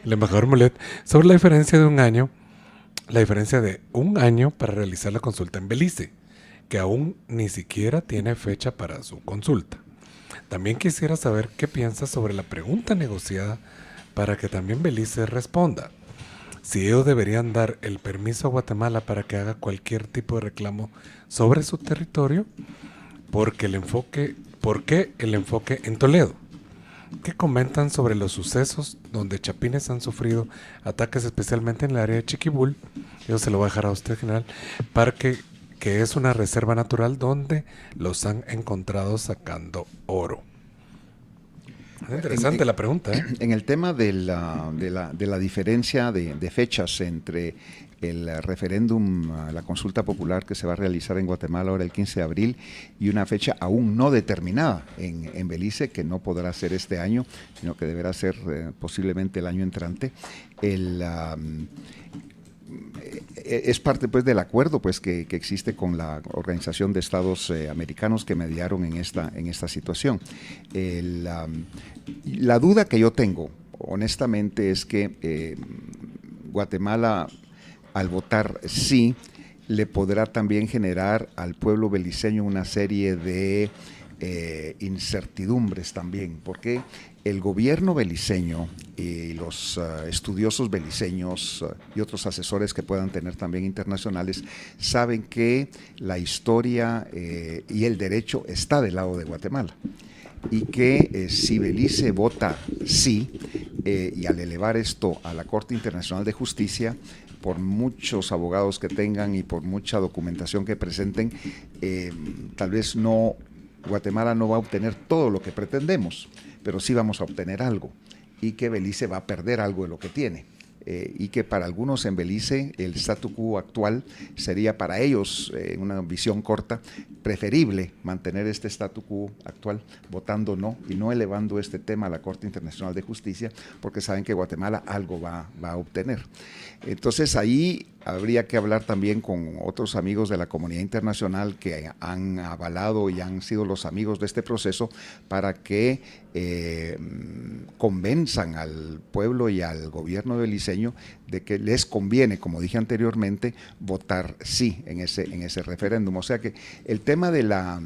el embajador Mulet, sobre la diferencia de un año para realizar la consulta en Belice, que aún ni siquiera tiene fecha para su consulta. También quisiera saber qué piensa sobre la pregunta negociada para que también Belice responda. Si ellos deberían dar el permiso a Guatemala para que haga cualquier tipo de reclamo sobre su territorio, ¿por qué el enfoque en Toledo? ¿Qué comentan sobre los sucesos donde chapines han sufrido ataques, especialmente en el área de Chiquibul? Yo se lo voy a dejar a usted, general, parque que es una reserva natural donde los han encontrado sacando oro. Es interesante la pregunta, ¿eh?
En el tema de la diferencia de fechas entre el referéndum, la consulta popular que se va a realizar en Guatemala ahora el 15 de abril y una fecha aún no determinada en Belice, que no podrá ser este año, sino que deberá ser posiblemente el año entrante, es parte pues del acuerdo pues que existe con la Organización de Estados Americanos que mediaron en esta situación. La duda que yo tengo, honestamente, es que Guatemala, al votar sí, le podrá también generar al pueblo beliceño una serie de incertidumbres también, porque el gobierno beliceño y los estudiosos beliceños y otros asesores que puedan tener también internacionales saben que la historia y el derecho está del lado de Guatemala, y que si Belice vota sí, y al elevar esto a la Corte Internacional de Justicia, por muchos abogados que tengan y por mucha documentación que presenten, tal vez Guatemala no va a obtener todo lo que pretendemos, pero sí vamos a obtener algo, y que Belice va a perder algo de lo que tiene, y que para algunos en Belice el statu quo actual sería para ellos, en una visión corta, preferible mantener este statu quo actual, votando no y no elevando este tema a la Corte Internacional de Justicia, porque saben que Guatemala algo va a obtener. Entonces ahí habría que hablar también con otros amigos de la comunidad internacional que han avalado y han sido los amigos de este proceso para que convenzan al pueblo y al gobierno beliceño de que les conviene, como dije anteriormente, votar sí en ese referéndum. O sea que el tema de la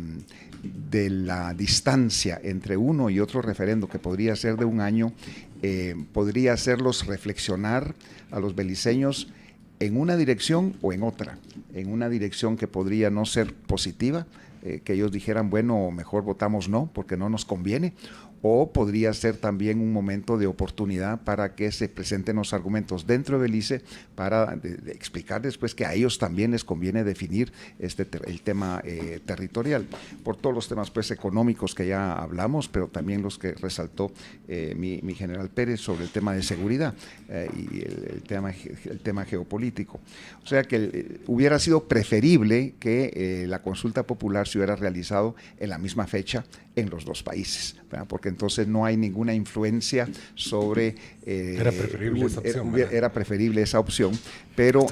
distancia entre uno y otro referendo, que podría ser de un año, podría hacerlos reflexionar a los beliceños en una dirección o en otra, en una dirección que podría no ser positiva, que ellos dijeran, bueno, mejor votamos no porque no nos conviene, o podría ser también un momento de oportunidad para que se presenten los argumentos dentro de Belice para de explicar después que a ellos también les conviene definir el tema territorial, por todos los temas pues económicos que ya hablamos, pero también los que resaltó mi general Pérez sobre el tema de seguridad y el tema geopolítico. O sea que hubiera sido preferible que la consulta popular se hubiera realizado en la misma fecha en los dos países, ¿verdad? Porque entonces no hay ninguna influencia sobre…
era preferible esa opción.
Era preferible esa opción, pero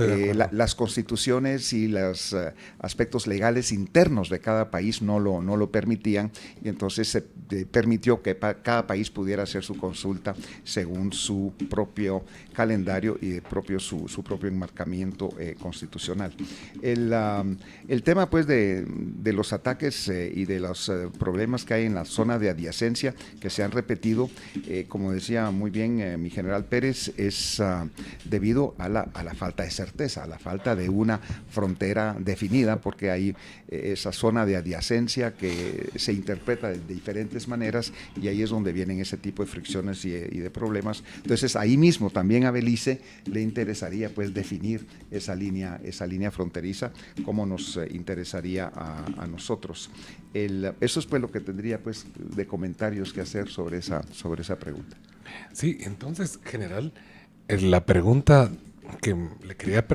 las constituciones y los aspectos legales internos de cada país no lo permitían, y entonces se permitió que cada país pudiera hacer su consulta según su propio calendario y su propio enmarcamiento constitucional. El tema pues de los ataques y de los problemas que hay en la zona de adyacencia que se han repetido, como decía muy bien mi general Pérez, es debido a la falta de certeza, a la falta de una frontera definida, porque hay esa zona de adyacencia que se interpreta de diferentes maneras, y ahí es donde vienen ese tipo de fricciones y de problemas. Entonces ahí mismo también a Belice le interesaría pues definir esa línea fronteriza, como nos interesaría a nosotros. Eso es pues lo que tendría pues de comentarios que hacer sobre esa pregunta.
Sí, entonces, general, la pregunta que le quería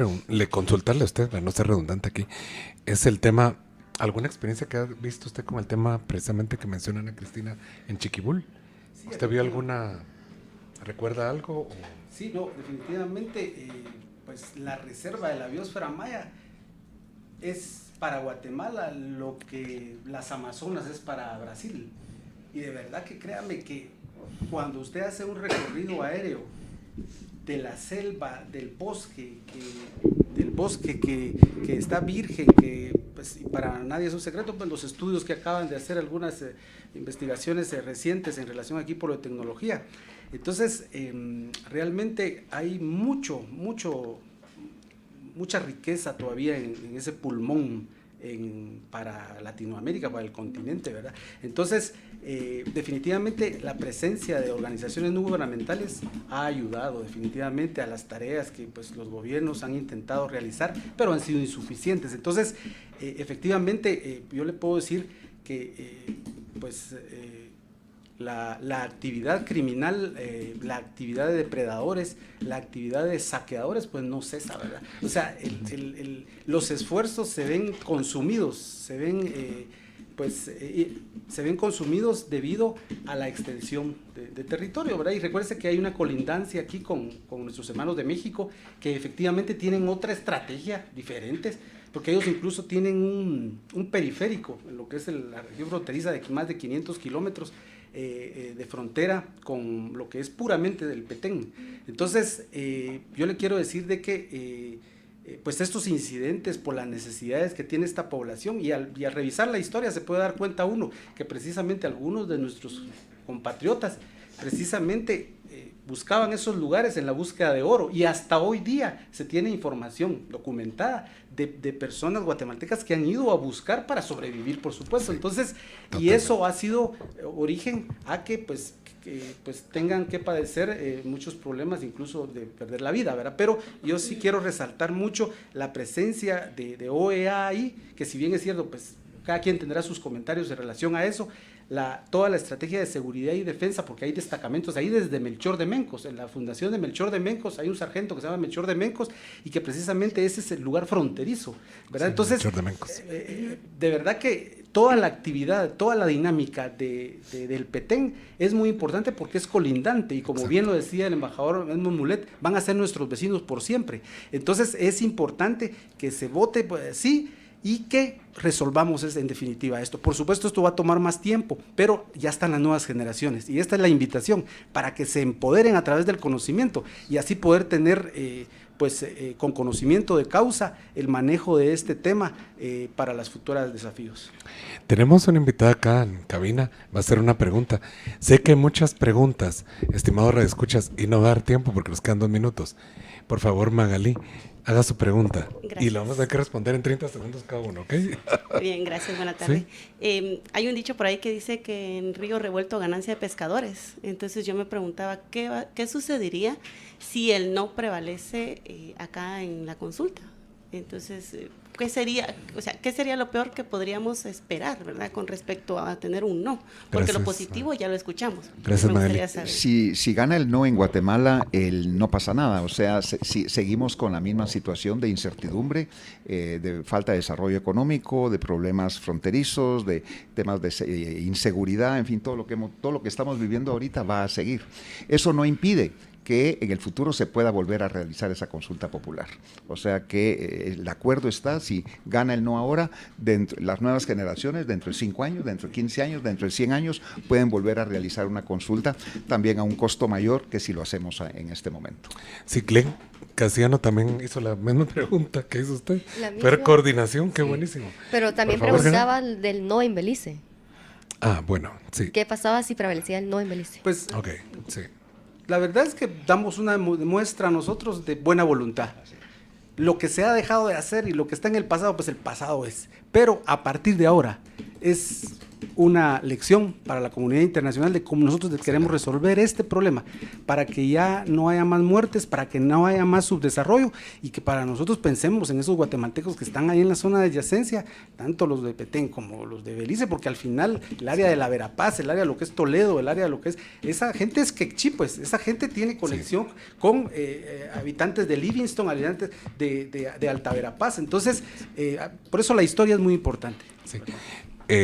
consultarle a usted, para no ser redundante aquí, es el tema, ¿alguna experiencia que ha visto usted con el tema precisamente que menciona Ana Cristina en Chiquibul? Sí, ¿usted vio recuerda algo? O?
Sí, no, definitivamente, pues la reserva de la biosfera maya es para Guatemala lo que las Amazonas es para Brasil. Y de verdad que créame que cuando usted hace un recorrido aéreo de la selva, del bosque que está virgen, que pues, para nadie es un secreto, pues los estudios que acaban de hacer algunas investigaciones recientes en relación aquí por lo de tecnología. Entonces, realmente hay mucha riqueza todavía en ese pulmón para Latinoamérica, para el continente, ¿verdad? Entonces, definitivamente la presencia de organizaciones no gubernamentales ha ayudado definitivamente a las tareas que pues, los gobiernos han intentado realizar, pero han sido insuficientes. Entonces, efectivamente, yo le puedo decir que la actividad criminal, la actividad de depredadores, la actividad de saqueadores, pues no cesa, ¿verdad? O sea, los esfuerzos se ven consumidos, se ven consumidos debido a la extensión de territorio, ¿verdad? Y recuérdese que hay una colindancia aquí con nuestros hermanos de México, que efectivamente tienen otra estrategia diferente, porque ellos incluso tienen un periférico, en lo que es la región fronteriza de más de 500 kilómetros, de frontera con lo que es puramente del Petén. Entonces, yo le quiero decir de que pues estos incidentes por las necesidades que tiene esta población, y al revisar la historia se puede dar cuenta uno que precisamente algunos de nuestros compatriotas precisamente buscaban esos lugares en la búsqueda de oro, y hasta hoy día se tiene información documentada de personas guatemaltecas que han ido a buscar para sobrevivir, por supuesto. Entonces, y eso ha sido origen a que pues tengan que padecer muchos problemas, incluso de perder la vida, ¿verdad? Pero yo sí quiero resaltar mucho la presencia de OEA ahí, que si bien es cierto, pues cada quien tendrá sus comentarios en relación a eso. Toda la estrategia de seguridad y defensa, porque hay destacamentos ahí desde Melchor de Mencos. En la fundación de Melchor de Mencos hay un sargento que se llama Melchor de Mencos y que precisamente ese es el lugar fronterizo, ¿verdad?
Sí,
entonces,
Melchor de Mencos.
De verdad que toda la actividad, toda la dinámica del Petén es muy importante porque es colindante y como bien lo decía el embajador Edmond Mulet, van a ser nuestros vecinos por siempre. Entonces es importante que se vote sí y que resolvamos en definitiva esto. Por supuesto, esto va a tomar más tiempo, pero ya están las nuevas generaciones y esta es la invitación para que se empoderen a través del conocimiento y así poder tener con conocimiento de causa el manejo de este tema para los futuros desafíos.
Tenemos una invitada acá en cabina, va a hacer una pregunta. Sé que hay muchas preguntas, estimados radioescuchas, y no va a dar tiempo porque nos quedan 2 minutos. Por favor, Magalí, haga su pregunta.
Gracias.
Y la vamos a tener que responder en 30 segundos cada uno, ¿ok?
Bien, gracias, buena tarde.
¿Sí?
Hay un dicho por ahí que dice que en río revuelto ganancia de pescadores. Entonces yo me preguntaba, ¿qué sucedería si el no prevalece acá en la consulta? Entonces, ¿qué sería lo peor que podríamos esperar, verdad, con respecto a tener un no? Porque
Gracias.
Lo positivo ya lo escuchamos.
Gracias, Magali.
Si gana el no en Guatemala, no pasa nada. O sea, si seguimos con la misma situación de incertidumbre, de falta de desarrollo económico, de problemas fronterizos, de temas de inseguridad, en fin, todo lo que estamos viviendo ahorita va a seguir. Eso no impide que en el futuro se pueda volver a realizar esa consulta popular. O sea que el acuerdo está, si gana el no ahora, las nuevas generaciones, dentro de 5 años, dentro de 15 años, dentro de 100 años, pueden volver a realizar una consulta, también a un costo mayor que si lo hacemos en este momento.
Sí, Glenn Casiano también hizo la misma pregunta que hizo usted.
Pero
coordinación, qué buenísimo.
Pero también
Por favor,
preguntaba del no en Belice.
Ah, bueno, sí.
¿Qué pasaba si prevalecía el no en Belice?
Pues,
ok, sí.
La verdad es que damos una muestra nosotros de buena voluntad. Lo que se ha dejado de hacer y lo que está en el pasado, pues el pasado es. Pero a partir de ahora es una lección para la comunidad internacional de cómo nosotros queremos resolver este problema, para que ya no haya más muertes, para que no haya más subdesarrollo y que para nosotros pensemos en esos guatemaltecos que están ahí en la zona de adyacencia, tanto los de Petén como los de Belice, porque al final el área de la Verapaz, el área de lo que es Toledo, el área de lo que es, esa gente es quechí, pues, esa gente tiene conexión con habitantes de Livingston, habitantes de Alta Verapaz, entonces por eso la historia es muy importante.
Sí.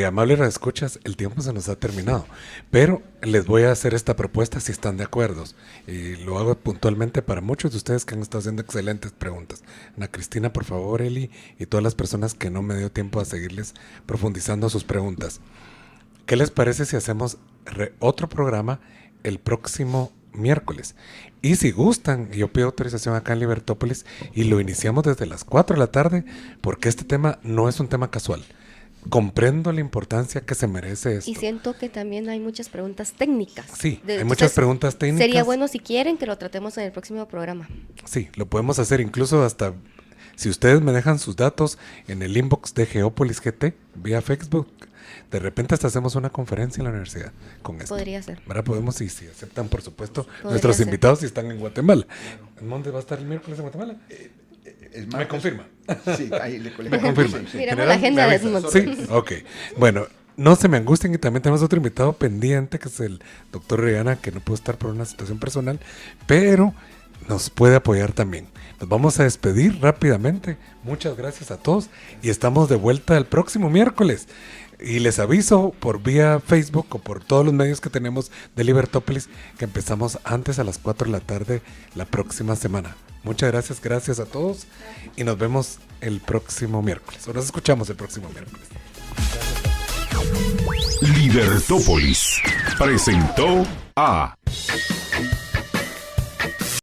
Amables radioescuchas, el tiempo se nos ha terminado, pero les voy a hacer esta propuesta si están de acuerdo. Y lo hago puntualmente para muchos de ustedes que han estado haciendo excelentes preguntas. Ana Cristina, por favor, Eli, y todas las personas que no me dio tiempo a seguirles profundizando sus preguntas. ¿Qué les parece si hacemos otro programa el próximo miércoles? Y si gustan, yo pido autorización acá en Libertópolis y lo iniciamos desde las 4 de la tarde, porque este tema no es un tema casual. Comprendo la importancia que se merece esto.
Y siento que también hay muchas preguntas técnicas.
Sí, hay muchas preguntas técnicas.
Sería bueno si quieren que lo tratemos en el próximo programa.
Sí, lo podemos hacer incluso hasta, si ustedes me dejan sus datos en el inbox de Geópolis GT, vía Facebook, de repente hasta hacemos una conferencia en la universidad con esto.
Podría ser.
Ahora podemos, si aceptan, por supuesto,
Podría
nuestros
ser.
invitados si están en Guatemala. ¿En dónde va a estar el miércoles en Guatemala? ¿Me confirma?
Sí, ahí le
me confirma.
Sí, sí.
Miremos la agenda de Edmond.
Sí, ok. Bueno, no se me angustien y también tenemos otro invitado pendiente que es el doctor Rihanna, que no pudo estar por una situación personal, pero nos puede apoyar también. Nos vamos a despedir rápidamente. Muchas gracias a todos y estamos de vuelta el próximo miércoles. Y les aviso por vía Facebook o por todos los medios que tenemos de Libertópolis que empezamos antes a las 4 de la tarde la próxima semana. Muchas gracias a todos y nos vemos el próximo miércoles. O nos escuchamos el próximo miércoles.
Libertópolis presentó a